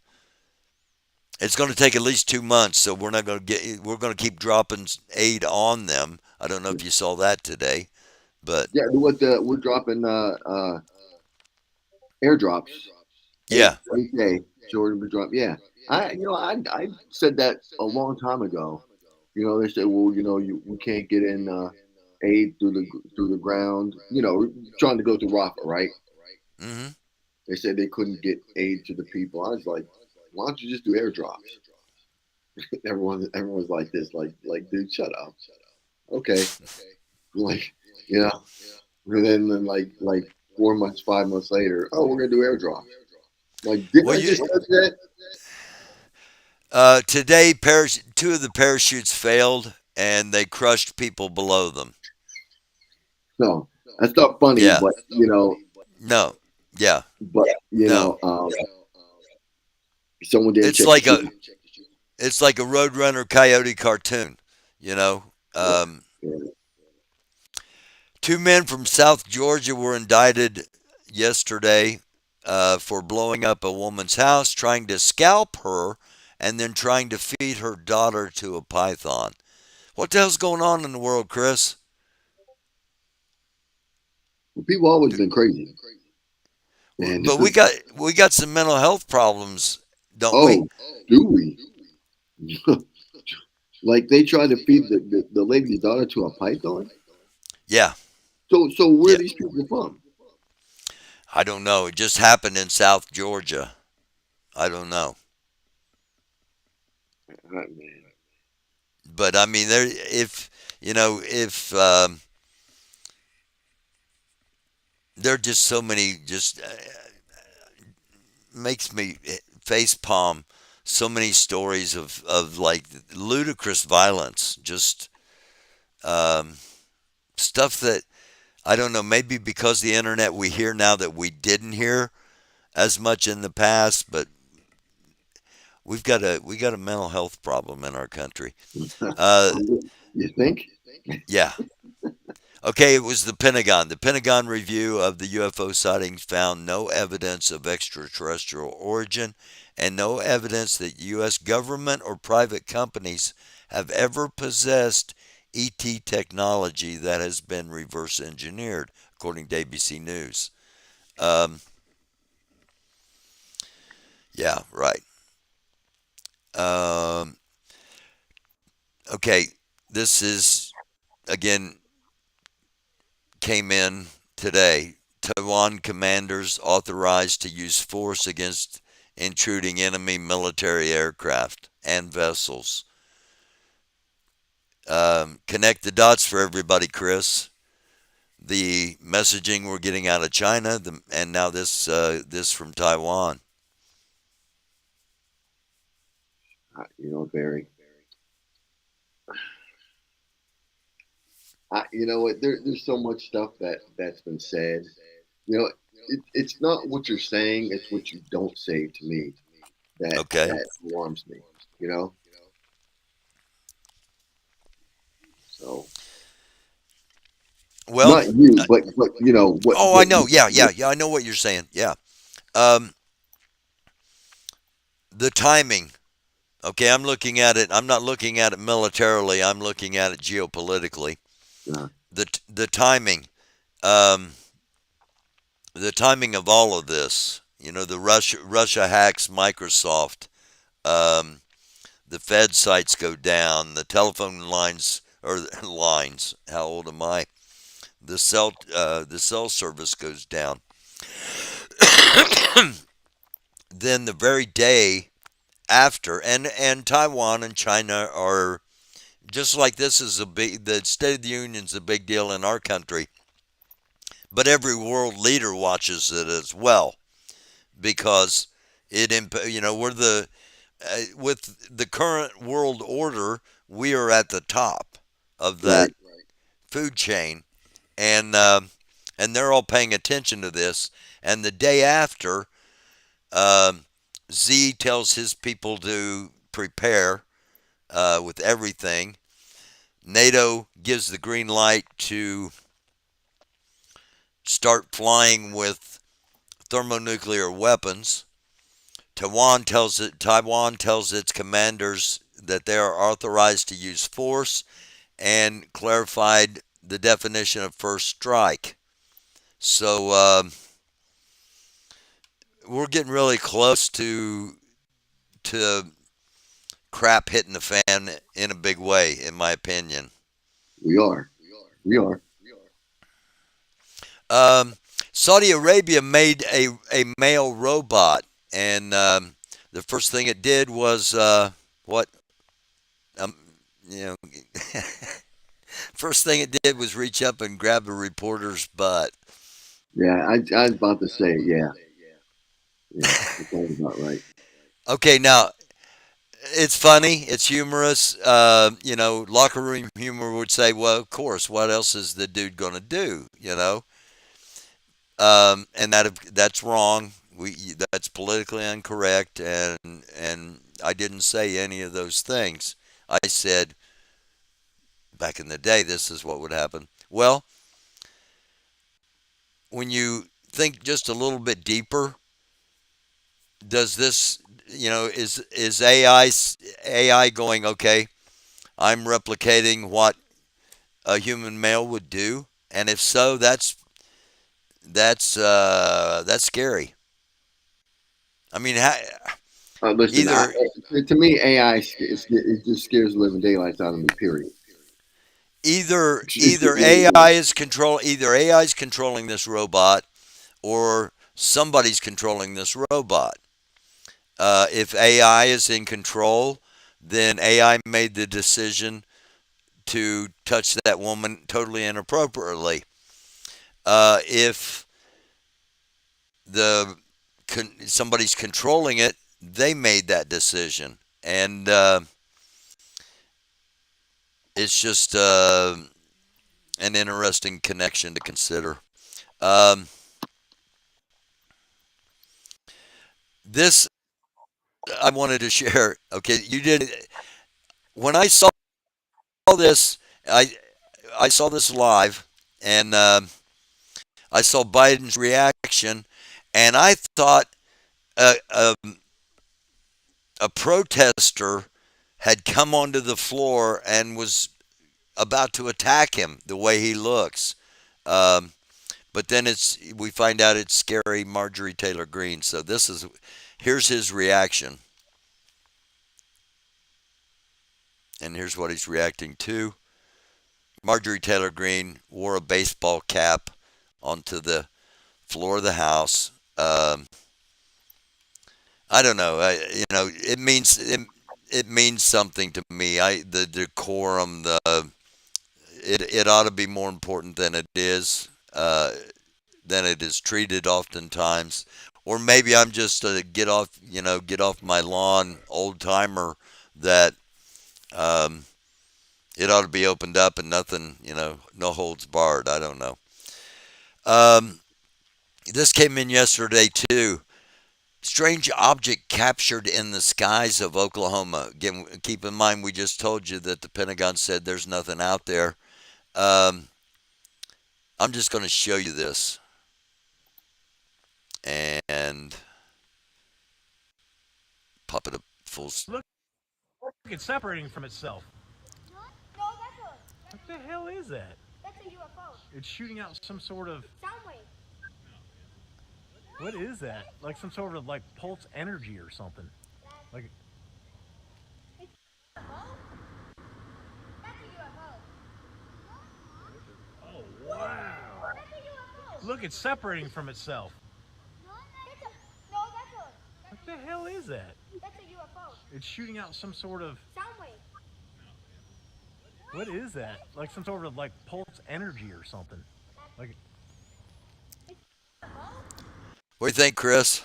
[SPEAKER 1] It's going to take at least 2 months, so we're not going to get. We're going to keep dropping aid on them. I don't know if you saw that today, but
[SPEAKER 2] Yeah. We're dropping airdrops.
[SPEAKER 1] yeah.
[SPEAKER 2] 8K. Jordan would drop. Yeah. I said that a long time ago. They said, well, we can't get in aid through the ground. Trying to go through Rafa, right?
[SPEAKER 1] Hmm.
[SPEAKER 2] They said they couldn't get aid to the people. I was like, why don't you just do airdrops? Everyone's like this, like, dude, shut up. Okay, like, you know, and then like 4 months, 5 months later, oh, we're gonna do airdrops. Like, didn't
[SPEAKER 1] Well,
[SPEAKER 2] I just tell you that?
[SPEAKER 1] today two of the parachutes failed and they crushed people below them.
[SPEAKER 2] No, that's not funny,
[SPEAKER 1] Yeah.
[SPEAKER 2] but
[SPEAKER 1] No. Yeah.
[SPEAKER 2] but
[SPEAKER 1] No.
[SPEAKER 2] someone didn't
[SPEAKER 1] It's
[SPEAKER 2] check the
[SPEAKER 1] like
[SPEAKER 2] shoe.
[SPEAKER 1] a Roadrunner Coyote cartoon. You know.
[SPEAKER 2] Yeah,
[SPEAKER 1] Um,
[SPEAKER 2] yeah.
[SPEAKER 1] Two men from South Georgia were indicted yesterday for blowing up a woman's house, trying to scalp her, and then trying to feed her daughter to a python. What the hell's going on in the world, Chris?
[SPEAKER 2] Well, people always been crazy, and
[SPEAKER 1] But we got some mental health problems, don't we?
[SPEAKER 2] oh, do we? Like they tried to feed the lady's daughter to a python.
[SPEAKER 1] Yeah,
[SPEAKER 2] So where are
[SPEAKER 1] yeah.
[SPEAKER 2] these people from?
[SPEAKER 1] I don't know. It just happened in South Georgia. I don't know.
[SPEAKER 2] Man.
[SPEAKER 1] But I mean, there if if there are just so many, just makes me face palm. So many stories of like ludicrous violence, just um, stuff that I don't know. Maybe because the internet we hear now that we didn't hear as much in the past, but we got a mental health problem in our country. Uh,
[SPEAKER 2] You think?
[SPEAKER 1] yeah. Okay, it was the Pentagon. The Pentagon review of the UFO sightings found no evidence of extraterrestrial origin and no evidence that U.S. government or private companies have ever possessed ET technology that has been reverse engineered, according to ABC News. Um, yeah, right. Um, okay, this is, again, came in today. Taiwan commanders authorized to use force against intruding enemy military aircraft and vessels. Connect the dots for everybody, Chris. The messaging we're getting out of China, and now this from Taiwan.
[SPEAKER 2] Barry. You know what? There's so much stuff that's been said. It's not what you're saying; it's what you don't say to me
[SPEAKER 1] Okay.
[SPEAKER 2] that alarms me. You know. So
[SPEAKER 1] Well,
[SPEAKER 2] not you, but
[SPEAKER 1] oh, I
[SPEAKER 2] what
[SPEAKER 1] know. Yeah, yeah, yeah. I know what you're saying. Yeah. Um, the timing. Okay, I'm looking at it. I'm not looking at it militarily. I'm looking at it geopolitically.
[SPEAKER 2] uh,
[SPEAKER 1] The timing. Um, the timing of all of this. The Russia hacks Microsoft. Um, the Fed sites go down. The telephone lines or lines. How old am I? The cell service goes down. Then the very day after, and Taiwan and China are just like this is a big. The State of the Union's a big deal in our country, but every world leader watches it as well because we're the with the current world order, we are at the top of that
[SPEAKER 2] Right.
[SPEAKER 1] food chain, and they're all paying attention to this. And the day after, um, Z tells his people to prepare with everything. NATO gives the green light to start flying with thermonuclear weapons. Taiwan tells its commanders that they are authorized to use force and clarified the definition of first strike. So we're getting really close to crap hitting the fan in a big way, in my opinion.
[SPEAKER 2] We are. We are.
[SPEAKER 1] Um, Saudi Arabia made a male robot, and the first thing it did was what? Um, you know, first thing it did was reach up and grab a reporter's butt.
[SPEAKER 2] Yeah, I was about to say, yeah, yeah, that sounds about right.
[SPEAKER 1] Okay, now it's funny, it's humorous. Locker room humor would say, "Well, of course, what else is the dude gonna do?" And that's wrong. That's politically incorrect, and I didn't say any of those things. I said back in the day, this is what would happen. Well, when you think just a little bit deeper, does this, is AI going okay? I'm replicating what a human male would do, and if so, that's scary. I mean,
[SPEAKER 2] Listen,
[SPEAKER 1] either
[SPEAKER 2] to me, AI it just scares the living daylights out of me. Period.
[SPEAKER 1] either
[SPEAKER 2] It's just
[SPEAKER 1] either
[SPEAKER 2] what it is.
[SPEAKER 1] AI is controlling this robot, or somebody's controlling this robot. If AI is in control, then AI made the decision to touch that woman totally inappropriately. If the somebody's controlling it, they made that decision, and it's just an interesting connection to consider. Um, this I wanted to share. Okay, you did when I saw this. I I saw this live, and I saw Biden's reaction, and I thought a, a, a protester had come onto the floor and was about to attack him the way he looks. Um, but then we find out it's scary Marjorie Taylor Greene. So here's his reaction, and here's what he's reacting to. Marjorie Taylor Greene wore a baseball cap onto the floor of the House. I don't know. It means something to me. The decorum, it ought to be more important than it is treated oftentimes. Or maybe I'm just a get off my lawn old timer that um, it ought to be opened up and nothing, no holds barred. I don't know. Um, this came in yesterday too. Strange object captured in the skies of Oklahoma. Again, keep in mind we just told you that the Pentagon said there's nothing out there. Um, I'm just going to show you this and pop it up full.
[SPEAKER 3] Look, it's separating from itself. No, what the hell is that? That's a UFO. It's shooting out some sort of sound wave. What is that? Like some sort of like pulse energy or something. Like, oh wow! Look, it's separating from itself. What the hell is that? It's shooting out some sort of. What is that? Like some sort of like pulse energy or something. Like,
[SPEAKER 1] What do you think, Chris?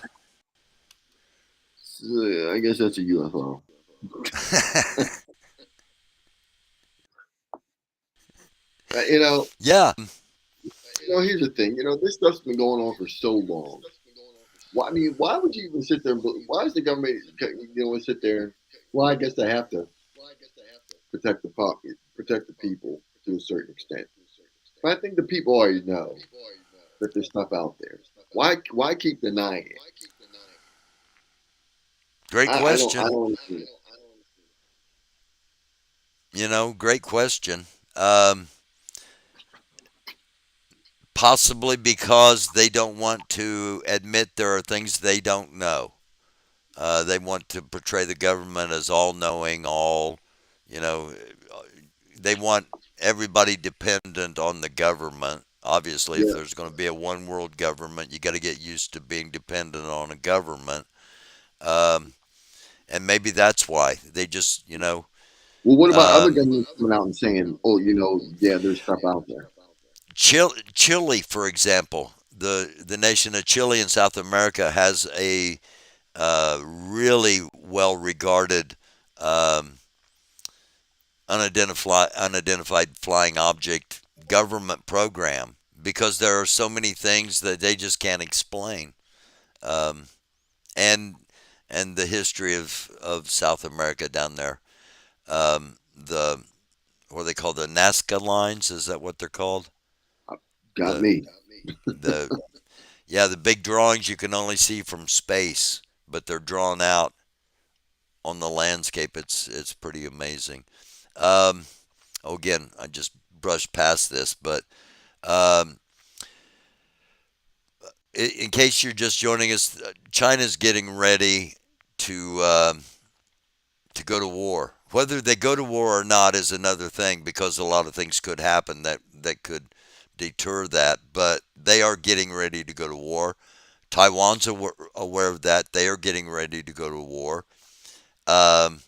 [SPEAKER 2] So, I guess that's a UFO. You know,
[SPEAKER 1] Yeah.
[SPEAKER 2] here's the thing. This stuff's been going on for so long. Why? I mean, why would you even sit there? Why is the government, sit there? Well, I guess they have to protect the pocket, protect the people to a certain extent. But I think the people already know that there's stuff out there. Why keep denying it?
[SPEAKER 1] Great
[SPEAKER 2] I don't. I
[SPEAKER 1] question.
[SPEAKER 2] don't understand it.
[SPEAKER 1] Great question. Um, Possibly because they don't want to admit there are things they don't know. They want to portray the government as all knowing, you know, they want everybody dependent on the government. Obviously, if
[SPEAKER 2] Yeah.
[SPEAKER 1] there's going to be a one world government, you got to get used to being dependent on a government. Um, and maybe that's why they just,
[SPEAKER 2] Well, what about other
[SPEAKER 1] um,
[SPEAKER 2] governments coming out and saying, "Oh, yeah, there's stuff out there."
[SPEAKER 1] Chile, for example, the nation of Chile in South America has a really well regarded um, unidentified flying object government program because there are so many things that they just can't explain. Um, and and the history of South America down there, the what they call the Nazca lines, is that what they're called?
[SPEAKER 2] Got
[SPEAKER 1] The
[SPEAKER 2] me.
[SPEAKER 1] the Yeah, the big drawings you can only see from space, but they're drawn out on the landscape. It's pretty amazing. Um, Again, I just brushed past this, but um, in case you're just joining us, China's getting ready to to go to war. Whether they go to war or not is another thing, because a lot of things could happen that could deter that. But they are getting ready to go to war. Taiwan's aware of that. They are getting ready to go to war. Um,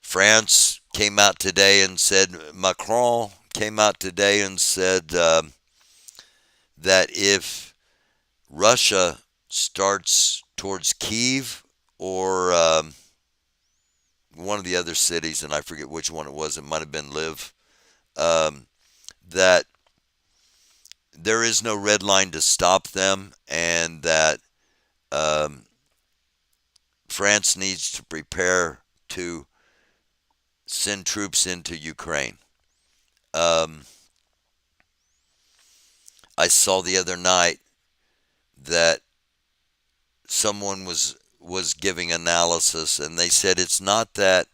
[SPEAKER 1] France came out today and said, Macron came out today and said that if Russia starts towards Kiev or one of the other cities, and I forget which one it was, it might have been Liv, um, that there is no red line to stop them, and that um, France needs to prepare to send troops into Ukraine. Um, I saw the other night that someone was giving analysis, and they said it's that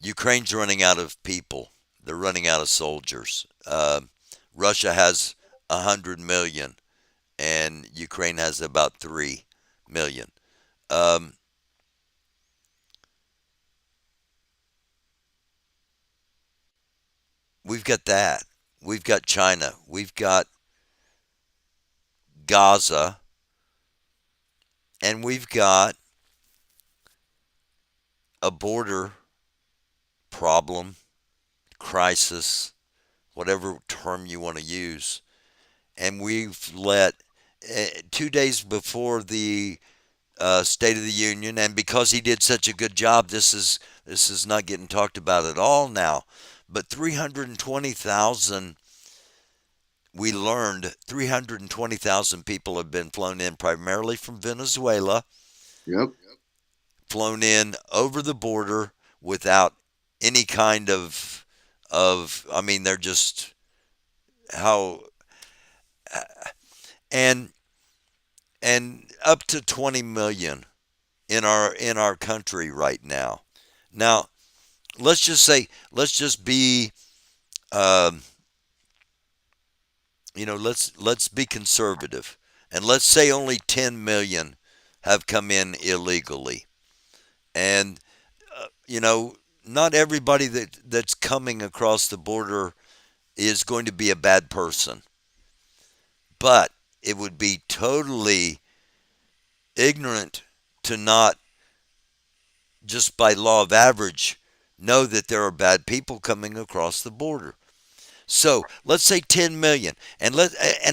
[SPEAKER 1] Ukraine's running out of people. They're running out of soldiers. Russia has 100 million, and Ukraine has about 3 million. Um, we've got that. We've got China. We've got Gaza, and we've got a border problem, crisis, whatever term you want to use. And we've let 2 days before the State of the Union, and because he did such a good job, this is not getting talked about at all now. But 320,000, we learned 320,000 people have been flown in primarily from Venezuela,
[SPEAKER 2] Yep.
[SPEAKER 1] flown in over the border without any kind of I mean, they're just how and and up to 20 million in our country right now. Now, let's just be um, let's be conservative. and let's say only 10 million have come in illegally. And, you know, not everybody that's coming across the border is going to be a bad person, but it would be totally ignorant to not, just by law of average, know that there are bad people coming across the border. So let's say 10 million, and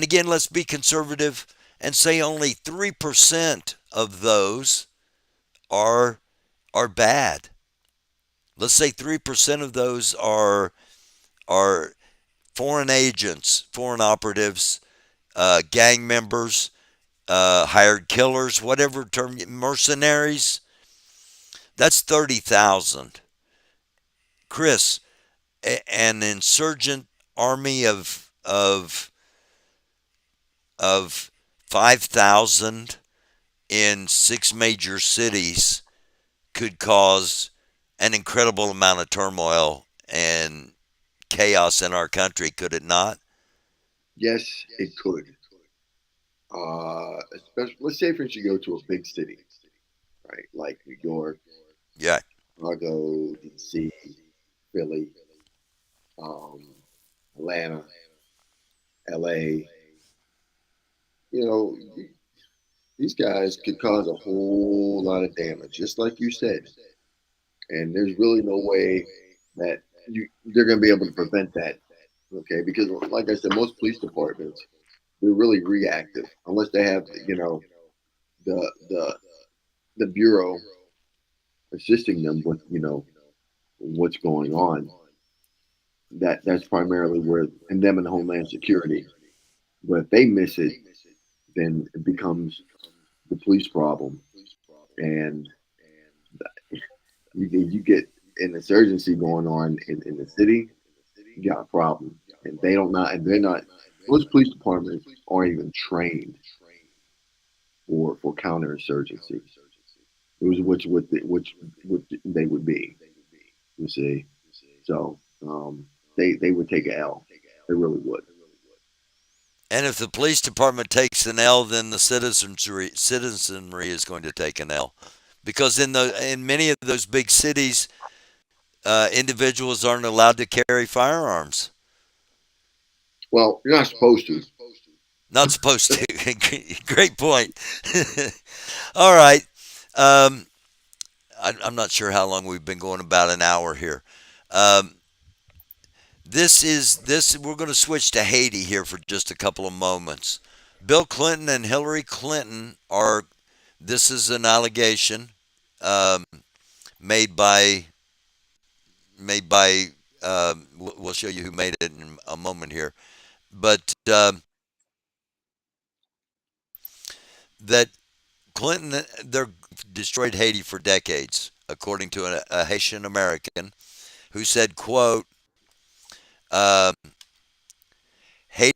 [SPEAKER 1] again let's be conservative and say only 3% of those are are bad. Let's say 3% of those are foreign agents, foreign operatives, gang members, hired killers, whatever term, mercenaries. That's 30,000. Chris, an insurgent army of 5,000 in six major cities could cause an incredible amount of turmoil and chaos in our country, could it not?
[SPEAKER 2] Yes, it could. Especially, let's say, for instance, you go to a big city, right? Like New York,
[SPEAKER 1] Yeah.
[SPEAKER 2] Chicago, DC, Philly, um, Atlanta, LA. You know, these guys could cause a whole lot of damage, just like you said. And there's really no way that they're going to be able to prevent that. Okay, because like I said, most police departments, they're really reactive unless they have the the the bureau assisting them with what's going on. That's primarily where, and them and Homeland Security. But if they miss it, then it becomes the police problem, and you get an insurgency going on in the city. You got a problem, and they don't not and they're not. Most police departments aren't even trained for counterinsurgency. It was which they would be. You see, so they would take a L. They really would.
[SPEAKER 1] And if the police department takes an L, then the citizenry is going to take an L, because in many of those big cities, individuals aren't allowed to carry firearms.
[SPEAKER 2] Well, you're not supposed to.
[SPEAKER 1] Not supposed to. Great point. All right. Um, I'm not sure how long we've been going. About an hour here. Um, this. We're going to switch to Haiti here for just a couple of moments. Bill Clinton and Hillary Clinton are. This is an allegation um, made by made by. We'll show you who made it in a moment here, but that Clinton, they're destroyed Haiti for decades, according to a Haitian American who said, "quote um, Haiti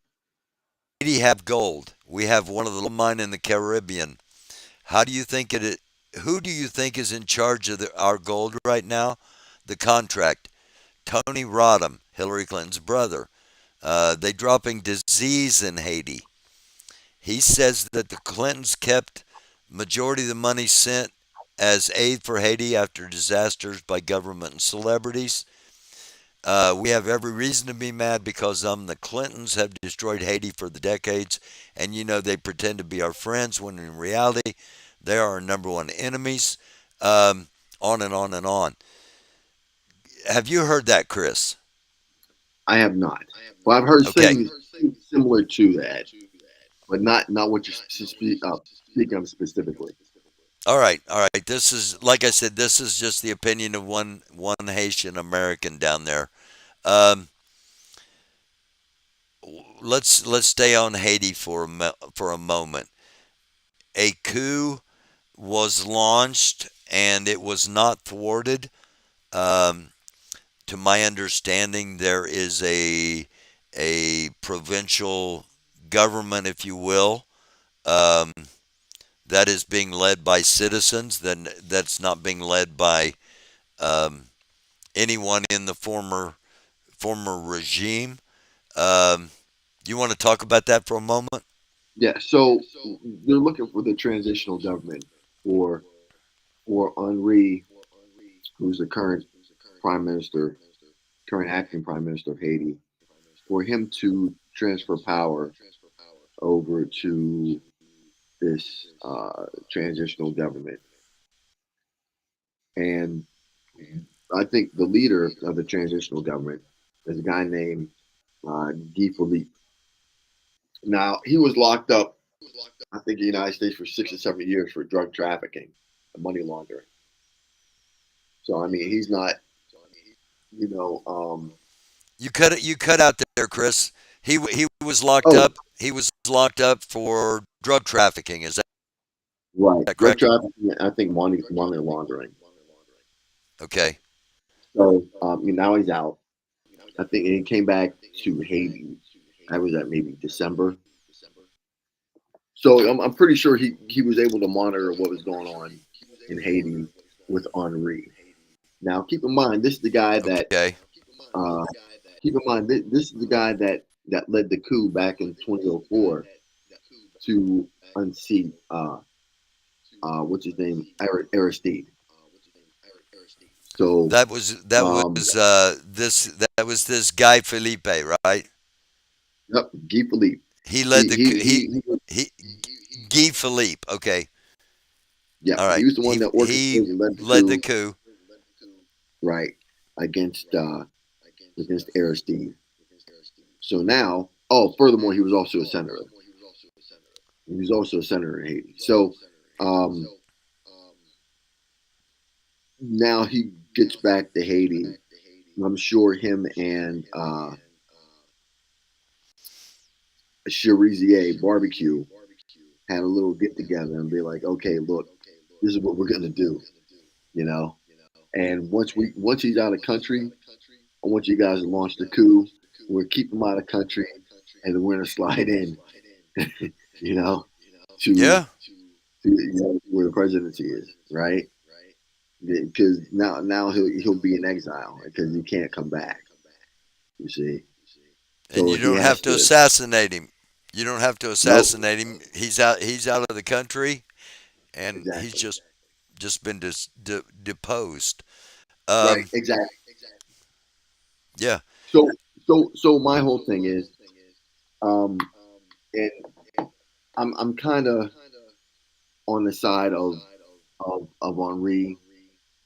[SPEAKER 1] have gold. We have one of the mine in the Caribbean. How do you think it? Who do you think is in charge of our gold right now? The contract. Tony Rodham, Hillary Clinton's brother. They dropping disease in Haiti. He says that the Clintons kept majority of the money sent as aid for Haiti after disasters by government and celebrities. We have every reason to be mad because the Clintons have destroyed Haiti for the decades, and they pretend to be our friends when in reality they are our number one enemies." On and on and on. Have you heard that, Chris?
[SPEAKER 2] I have not. Well, I've heard
[SPEAKER 1] Okay.
[SPEAKER 2] things similar to that, but not what you speak of specifically.
[SPEAKER 1] All right. All right. This is, like I said, this is just the opinion of one Haitian American down there. Um, let's stay on Haiti for a moment. A coup was launched and it was not thwarted. Um, to my understanding, there is a provincial government, if you will, um, that is being led by citizens. Then that's not being led by um, anyone in the former regime. Um, you want to talk about that for a moment?
[SPEAKER 2] Yeah, so they're looking for the transitional government for Henri, who's the prime minister, current acting prime minister of Haiti, for him to transfer power over to this transitional government. And I think the leader of the transitional government is a guy named Guy Philippe. Now, he was locked up, I think, in the United States for 6 or 7 years for drug trafficking and money laundering. So, I mean, he's not, you know,
[SPEAKER 1] You cut out there, Chris. He was locked
[SPEAKER 2] oh,
[SPEAKER 1] up. He was locked up for drug trafficking. Is
[SPEAKER 2] right,
[SPEAKER 1] that
[SPEAKER 2] drug
[SPEAKER 1] correct?
[SPEAKER 2] trafficking, I think money laundering.
[SPEAKER 1] Okay.
[SPEAKER 2] So, now he's out. I think he came back to Haiti. I was at maybe December. So I'm pretty sure he was able to monitor what was going on in Haiti with Henri. Now, keep in mind, this is the guy that
[SPEAKER 1] Okay.
[SPEAKER 2] uh, keep in mind this is the guy that led the coup back in 2004 to unseat what's his name, Aristide. So
[SPEAKER 1] That was
[SPEAKER 2] um,
[SPEAKER 1] this guy Felipe, right?
[SPEAKER 2] yep, Guy Philippe.
[SPEAKER 1] He led
[SPEAKER 2] He
[SPEAKER 1] the
[SPEAKER 2] he he,
[SPEAKER 1] he
[SPEAKER 2] he was,
[SPEAKER 1] he Guy Philippe. Okay.
[SPEAKER 2] yeah,
[SPEAKER 1] All
[SPEAKER 2] he
[SPEAKER 1] right.
[SPEAKER 2] was the one that
[SPEAKER 1] He
[SPEAKER 2] orchestrated and led the
[SPEAKER 1] led the
[SPEAKER 2] coup,
[SPEAKER 1] coup.
[SPEAKER 2] right, against against Aristide. So now, oh, furthermore, he was also a senator. He was also a senator in Haiti. So um, now he gets back to Haiti. I'm sure him and Cherizier Barbecue had a little get together and be like, okay, look, this is what we're gonna do, you know. And once he's out of country, I want you guys to launch the coup. We'll keep him out of country, and then we're gonna slide in, you know, to,
[SPEAKER 1] Yeah.
[SPEAKER 2] where the presidency is, right? Because now he'll be in exile because he can't come back. You see,
[SPEAKER 1] And
[SPEAKER 2] so
[SPEAKER 1] you
[SPEAKER 2] he
[SPEAKER 1] don't have
[SPEAKER 2] has
[SPEAKER 1] to
[SPEAKER 2] to.
[SPEAKER 1] assassinate him. You don't have to
[SPEAKER 2] Nope,
[SPEAKER 1] assassinate him. He's out of the country, and he's
[SPEAKER 2] exactly.
[SPEAKER 1] just been deposed.
[SPEAKER 2] Right,
[SPEAKER 1] Um,
[SPEAKER 2] exactly.
[SPEAKER 1] yeah.
[SPEAKER 2] So so my whole thing is, um, and I'm kind of on the side of Henri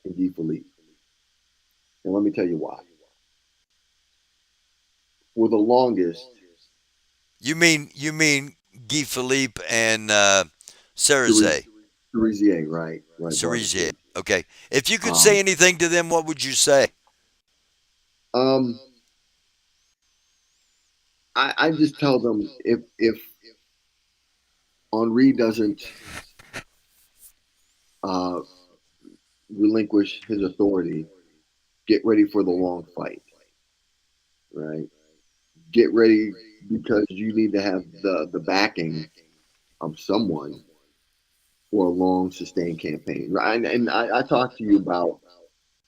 [SPEAKER 2] and Guy Philippe, and let me tell you why. For the longest,
[SPEAKER 1] You mean Guy Philippe and
[SPEAKER 2] Cerise,
[SPEAKER 1] Cerise?
[SPEAKER 2] Cerisier, right,
[SPEAKER 1] Cerise.
[SPEAKER 2] barbecue.
[SPEAKER 1] Okay. If you could say
[SPEAKER 2] Um,
[SPEAKER 1] anything to them, what would you say?
[SPEAKER 2] um, I just tell them if Henri doesn't uh, relinquish his authority, get ready for the long fight, right? Get ready because you need to have the backing of someone for a long, sustained campaign. Right? And I talked to you about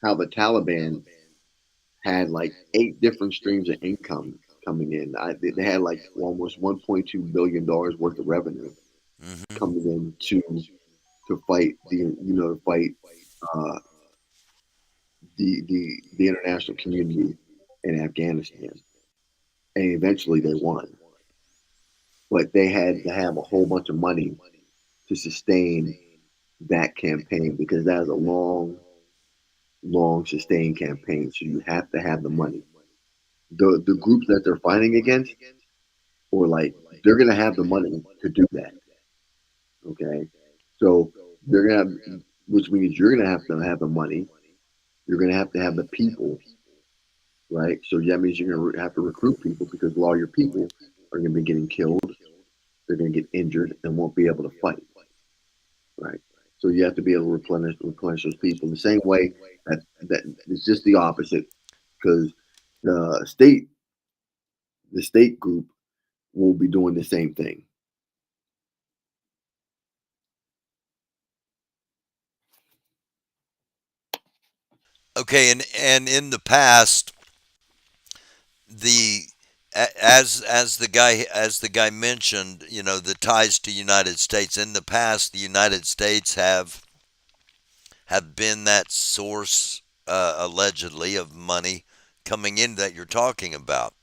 [SPEAKER 2] how the Taliban had like 8 different streams of income coming in. They had like almost $1.2 billion worth of revenue
[SPEAKER 1] Hmm.
[SPEAKER 2] coming in to fight to fight uh, the international community in Afghanistan, and eventually they won. But they had to have a whole bunch of money to sustain that campaign because that is a long, long sustained campaign. So you have to have the money. The groups that they're fighting against, or like they're gonna have the money to do that. Okay, so they're gonna have, which means you're gonna have to have the money. You're gonna have to have the people, right? So that means you're gonna have to recruit people because a lot of your people are gonna be getting killed. They're gonna get injured and won't be able to fight, right? So you have to be able to replenish those people the same way that it's just the opposite because the state the state group will be doing the same thing.
[SPEAKER 1] Okay, and in the past, the as the guy mentioned, the ties to United States in the past, the United States have been that source, allegedly, of money coming in that you're talking about,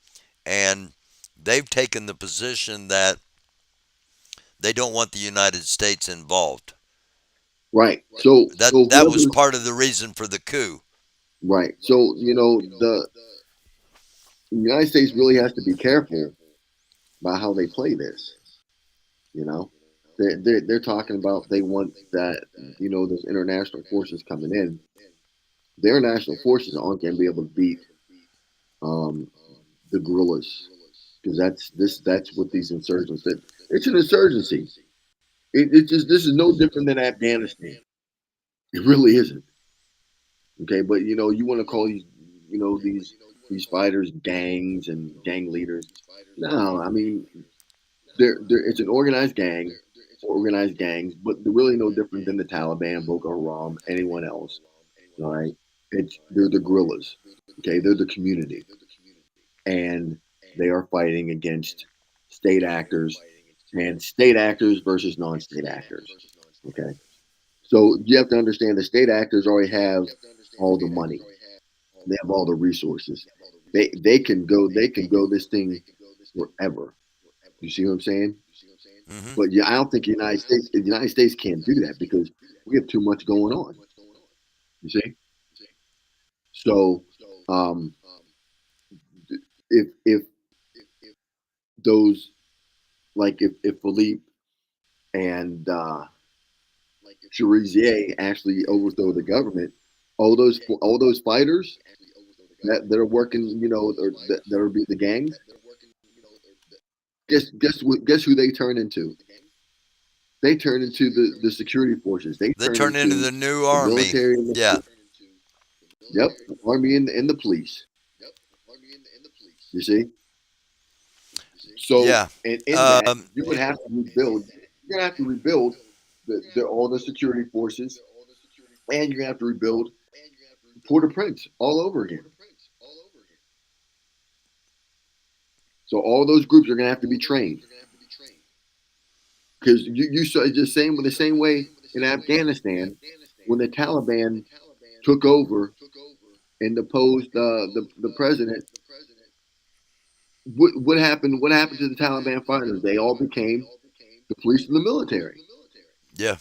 [SPEAKER 1] and they've taken the position that they don't want the United States involved.
[SPEAKER 2] Right. So so
[SPEAKER 1] That was
[SPEAKER 2] whoever's
[SPEAKER 1] part of the reason for the coup.
[SPEAKER 2] right. So the United States really has to be careful about how they play this. You know, they're talking about they want that. There's international forces coming in. The international forces aren't going to be able to beat um, the guerrillas because that's what these insurgents did. It's an insurgency. It just this is no different than Afghanistan. It really isn't. Okay, but you want to call these fighters gangs and gang leaders. No, I mean they're it's an organized gangs, but they're really no different than the Taliban, Boko Haram, anyone else. All right, they're the guerrillas. Okay, they're the community, and they are fighting against state actors and state actors versus non-state actors. Okay, so you have to understand the state actors already have all the money. They have all the resources. They can go this thing forever. You see what I'm saying?
[SPEAKER 1] Hmm.
[SPEAKER 2] But yeah, I don't think the United States can't do that because we have too much going on. You see? So um, if those like if Philippe and Cherizier actually overthrow the government, all those fighters that are working, or that are be the gangs. Guess who they turn into? They turn into the security forces. They
[SPEAKER 1] They
[SPEAKER 2] turn
[SPEAKER 1] turned into
[SPEAKER 2] into
[SPEAKER 1] the new
[SPEAKER 2] the
[SPEAKER 1] army.
[SPEAKER 2] military and
[SPEAKER 1] Yeah,
[SPEAKER 2] the army and the police. You see, so
[SPEAKER 1] yeah.
[SPEAKER 2] and in that
[SPEAKER 1] Um,
[SPEAKER 2] you would have to rebuild. You're gonna have to rebuild all the security forces, and you're gonna have to rebuild Port-au-Prince all over again. So all those groups are gonna have to be trained because you saw it's the same way in Afghanistan when the Taliban took over and deposed the president. What happened? What happened to the Taliban fighters? They all became the police and the military.
[SPEAKER 1] yeah,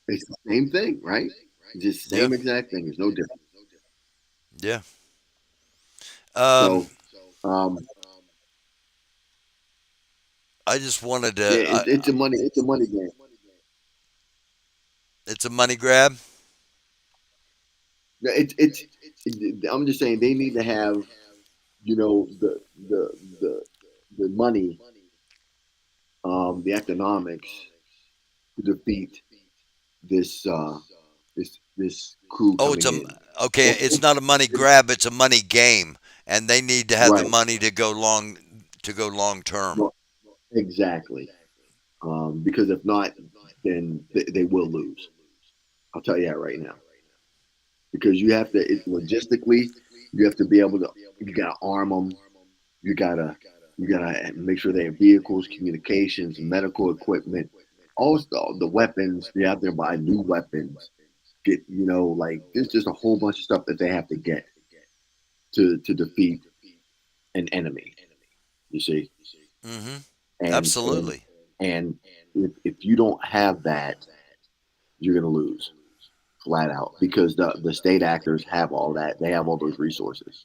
[SPEAKER 2] It's the same thing, right? It's just the
[SPEAKER 1] yeah,
[SPEAKER 2] same exact thing. There's no difference.
[SPEAKER 1] yeah. Um,
[SPEAKER 2] So, um,
[SPEAKER 1] I just wanted
[SPEAKER 2] yeah,
[SPEAKER 1] to.
[SPEAKER 2] it's a money game.
[SPEAKER 1] It's a money grab.
[SPEAKER 2] No, I'm just saying they need to have the the the money, the economics to defeat this crew
[SPEAKER 1] Oh, it's
[SPEAKER 2] coming
[SPEAKER 1] a
[SPEAKER 2] in.
[SPEAKER 1] okay.
[SPEAKER 2] Or
[SPEAKER 1] It's not a money grab. It's a money game, and they need to have the
[SPEAKER 2] right,
[SPEAKER 1] money to go long term.
[SPEAKER 2] well, exactly. Because if not, then they will lose. I'll tell you that right now. Because logistically, you have to be able to. You gotta arm them. You gotta you gotta make sure they have vehicles, communications, medical equipment, also the weapons. You have to buy new weapons. Get like there's just a whole bunch of stuff that they have to get to defeat an enemy. You see,
[SPEAKER 1] Hmm.
[SPEAKER 2] and and
[SPEAKER 1] Absolutely.
[SPEAKER 2] and if you don't have that, you're gonna lose flat out because the state actors have all that. They have all those resources.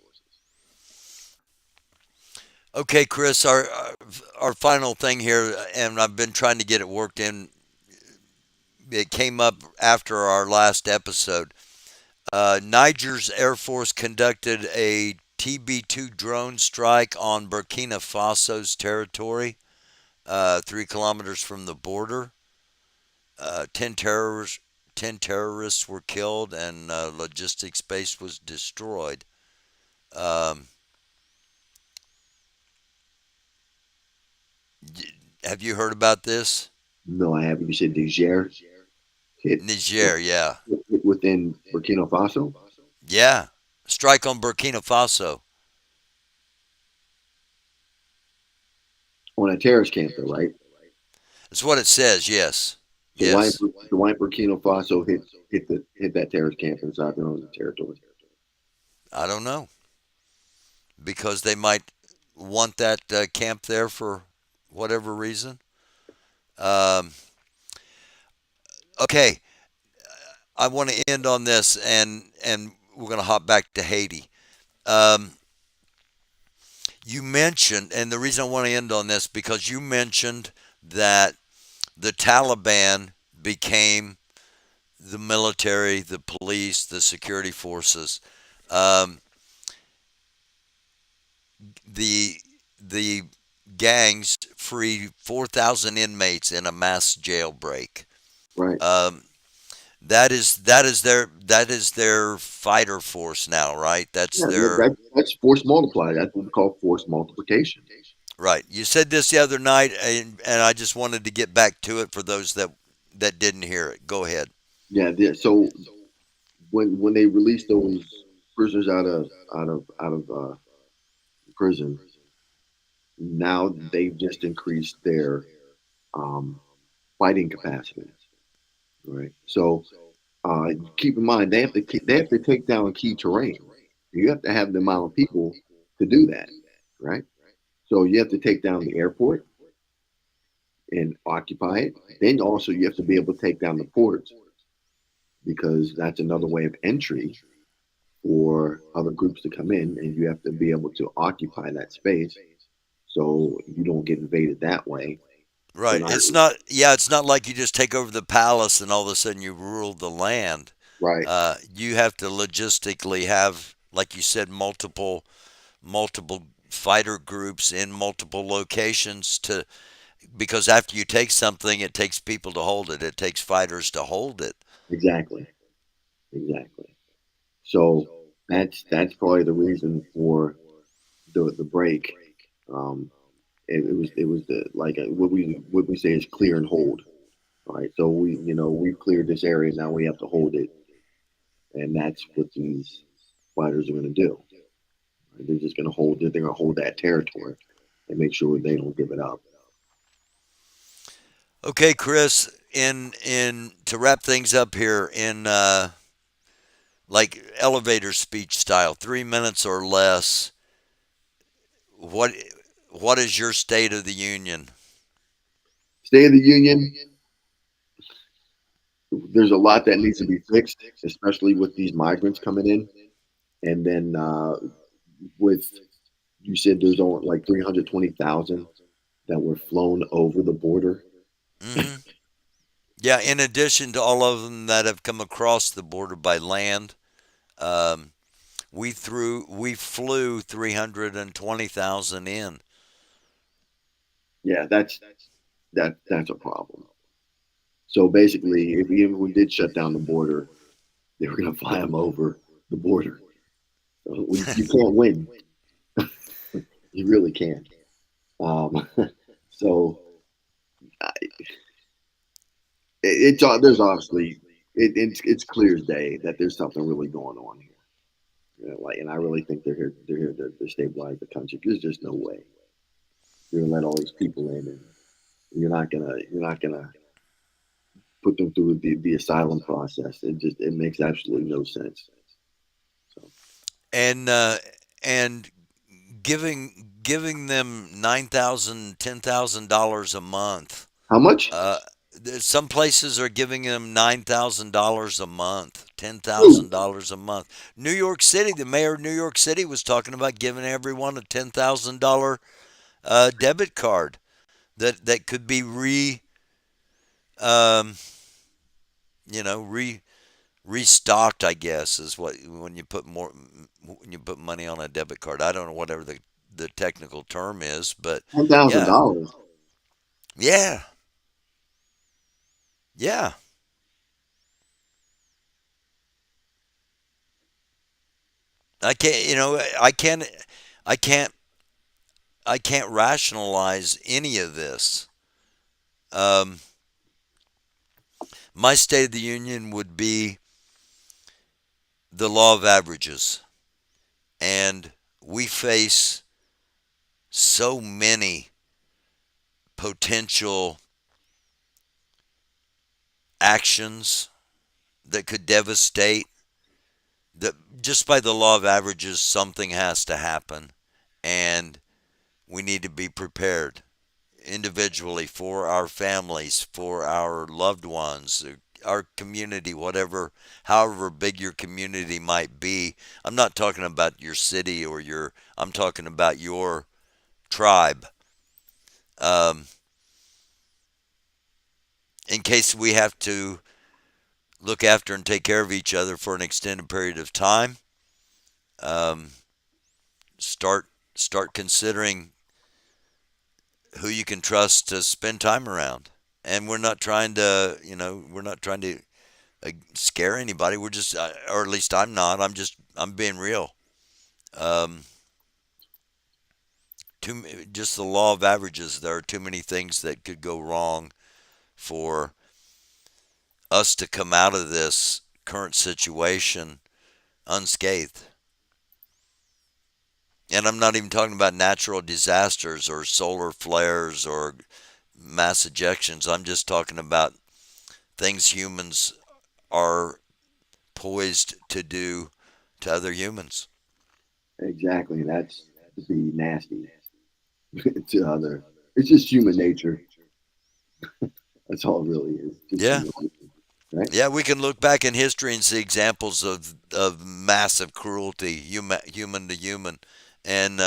[SPEAKER 1] Okay, Chris. Our final thing here, and I've been trying to get it worked in. It came up after our last episode. Niger's Air Force conducted a TB2 drone strike on Burkina Faso's territory, 3 kilometers from the border. 10 terrorists were killed, and logistics base was destroyed. Um, have you heard about this?
[SPEAKER 2] No, I haven't. You said Niger hit,
[SPEAKER 1] Niger, yeah,
[SPEAKER 2] hit within Burkina Faso.
[SPEAKER 1] yeah. Strike on Burkina Faso.
[SPEAKER 2] on a terrorist camp, though, right?
[SPEAKER 1] That's what it says. Yes,
[SPEAKER 2] So why
[SPEAKER 1] yes.
[SPEAKER 2] so why Burkina Faso hit that terrorist camp inside their own territory?
[SPEAKER 1] I don't know because they might want that camp there for whatever reason. Um, okay, I want to end on this, and we're going to hop back to Haiti. Um, you mentioned, and the reason I want to end on this because you mentioned that the Taliban became the military, the police, the security forces. Um, the the gangs freed 4,000 inmates in a mass jailbreak.
[SPEAKER 2] Right.
[SPEAKER 1] Um, that is their fighter force now, right? That's
[SPEAKER 2] Yeah,
[SPEAKER 1] their
[SPEAKER 2] that's force multiply. That's what we call force multiplication.
[SPEAKER 1] right. You said this the other night, and I just wanted to get back to it for those that didn't hear it. Go ahead.
[SPEAKER 2] Yeah. So when they released those prisoners out of prison, now they've just increased their um, fighting capacity. Right. So keep in mind they have to take down key terrain. You have to have the amount of people to do that. Right. So you have to take down the airport and occupy it. Then also you have to be able to take down the ports because that's another way of entry for other groups to come in, and you have to be able to occupy that space so you don't get invaded that way. So
[SPEAKER 1] Right.
[SPEAKER 2] not
[SPEAKER 1] It's not like you just take over the palace and all of a sudden you rule the land.
[SPEAKER 2] right,
[SPEAKER 1] You have to logistically have, like you said, multiple fighter groups in multiple locations to because after you take something, it takes people to hold it. It takes fighters to hold it.
[SPEAKER 2] exactly, exactly. So that's probably the reason for the break. Um, it was the like what we say is clear and hold. All right, so we've cleared this area, now we have to hold it, and that's what these fighters are going to do. Right? They're just going to hold it. They're going to hold that territory and make sure they don't give it up.
[SPEAKER 1] Okay, Chris. In to wrap things up here in like elevator speech style, 3 minutes or less. What what is your state of the union?
[SPEAKER 2] State of the Union. There's a lot that needs to be fixed, especially with these migrants coming in, and then with you said there's only like 320,000 that were flown over the border.
[SPEAKER 1] Hmm. Yeah, in addition to all of them that have come across the border by land, um, we flew 320,000 in.
[SPEAKER 2] Yeah, that's a problem. So basically, if even we did shut down the border, they were going to fly them over the border. So you can't win. You really can't. Um, so there's obviously it's clear as day that there's something really going on here. Like, and I really think they're here to stabilize the country. There's just no way you're gonna let all these people in, and you're not gonna put them through the asylum process. It makes absolutely no sense. So
[SPEAKER 1] And and giving them $9,000, $10,000 a month.
[SPEAKER 2] how much?
[SPEAKER 1] Uh, some places are giving them $9,000 a month, ten
[SPEAKER 2] Ooh,
[SPEAKER 1] thousand dollars a month. New York City, the mayor of New York City was talking about giving everyone a $10,000 debit card that could be um, restocked. I guess is what when you put more when you put money on a debit card. I don't know whatever the technical term is, but yeah,
[SPEAKER 2] $10,000.
[SPEAKER 1] yeah, yeah. I can't, I can't, I can't rationalize any of this. Um, my State of the Union would be the law of averages, and we face so many potential actions that could devastate. That just by the law of averages, something has to happen, and we need to be prepared individually for our families, for our loved ones, our community, whatever, however big your community might be. I'm not talking about your city or I'm talking about your tribe. Um, in case we have to look after and take care of each other for an extended period of time, um, start start considering who you can trust to spend time around. And we're not trying to, we're not trying to scare anybody. We're just, or at least I'm not. I'm being real. Um, just the law of averages. There are too many things that could go wrong for us to come out of this current situation unscathed. And I'm not even talking about natural disasters or solar flares or mass ejections. I'm just talking about things humans are poised to do to other humans.
[SPEAKER 2] Exactly. That's to be nasty to other. It's just human nature. That's all it really is. Just
[SPEAKER 1] Yeah.
[SPEAKER 2] human nature, right?
[SPEAKER 1] Yeah, we can look back in history and see examples of massive cruelty, human to human, and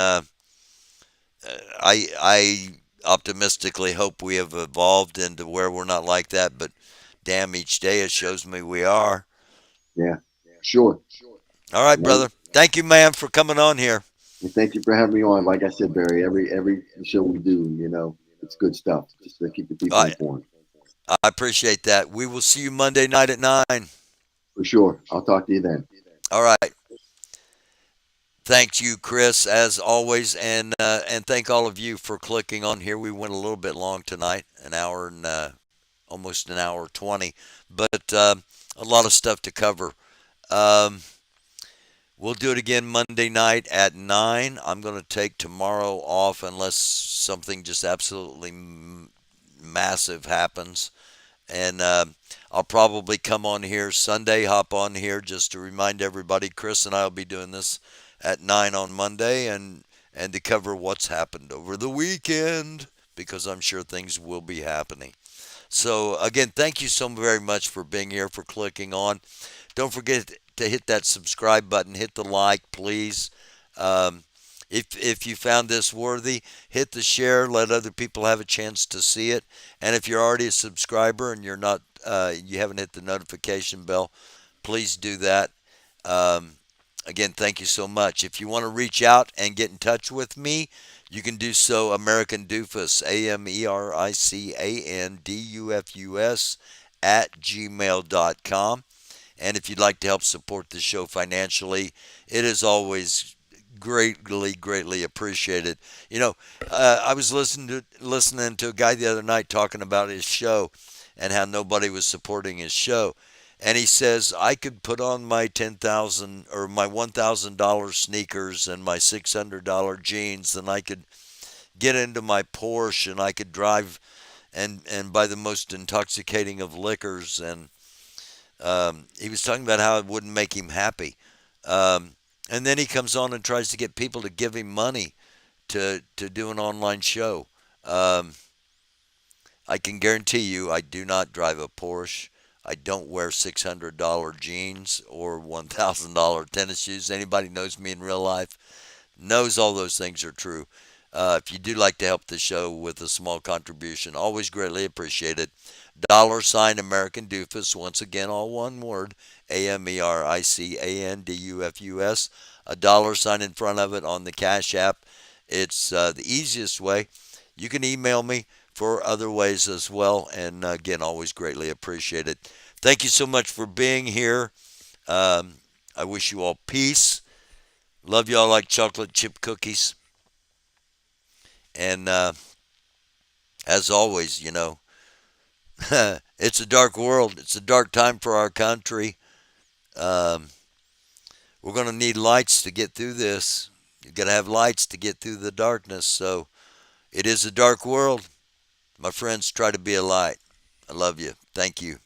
[SPEAKER 1] I optimistically hope we have evolved into where we're not like that. But damn, each day it shows me we are.
[SPEAKER 2] Yeah. Sure.
[SPEAKER 1] All right,
[SPEAKER 2] Well,
[SPEAKER 1] brother. Thank you, man, for coming on here.
[SPEAKER 2] and thank you for having me on. Like I said, Barry, every show we do, it's good stuff. Just to keep the people
[SPEAKER 1] I
[SPEAKER 2] informed.
[SPEAKER 1] I appreciate that. We will see you Monday night at 9.
[SPEAKER 2] For sure. I'll talk to you then.
[SPEAKER 1] All right. Thank you, Chris, as always, and thank all of you for clicking on here. We went a little bit long tonight, an hour and almost an hour 20, but a lot of stuff to cover. Um, we'll do it again Monday night at 9. I'm going to take tomorrow off unless something just absolutely massive happens. And I'll probably come on here Sunday, hop on here just to remind everybody. Chris and I will be doing this at 9 on Monday and to cover what's happened over the weekend because I'm sure things will be happening. So, again, thank you so very much for being here, for clicking on. Don't forget to hit that subscribe button, hit the like, please. Um, if you found this worthy, hit the share, let other people have a chance to see it. And if you're already a subscriber and you haven't hit the notification bell, please do that. Um, Again, thank you so much. If you want to reach out and get in touch with me, you can do so. American Dufus, AMERICANDUFUS at gmail.com. And if you'd like to help support the show financially, it is always greatly appreciated. I was listening to a guy the other night talking about his show and how nobody was supporting his show. And he says I could put on my 10,000 or my $1,000 sneakers and my $600 jeans, and I could get into my Porsche and I could drive and buy the most intoxicating of liquors. And he was talking about how it wouldn't make him happy. And then he comes on and tries to get people to give him money to do an online show. Um, I can guarantee you I do not drive a Porsche. I don't wear $600 jeans or $1,000 tennis shoes. Anybody knows me in real life knows all those things are true. If you do like to help the show with a small contribution, always greatly appreciated. $ American Dufus, once again, all one word, AMERICANDUFUS, a $ in front of it on the Cash App. It's the easiest way. You can email me for other ways as well, and again, always greatly appreciated. Thank you so much for being here. I wish you all peace. Love y'all like chocolate chip cookies. And as always, it's a dark world. It's a dark time for our country. Um, we're going to need lights to get through this. You've got to have lights to get through the darkness. So it is a dark world. My friends, try to be a light. I love you. Thank you.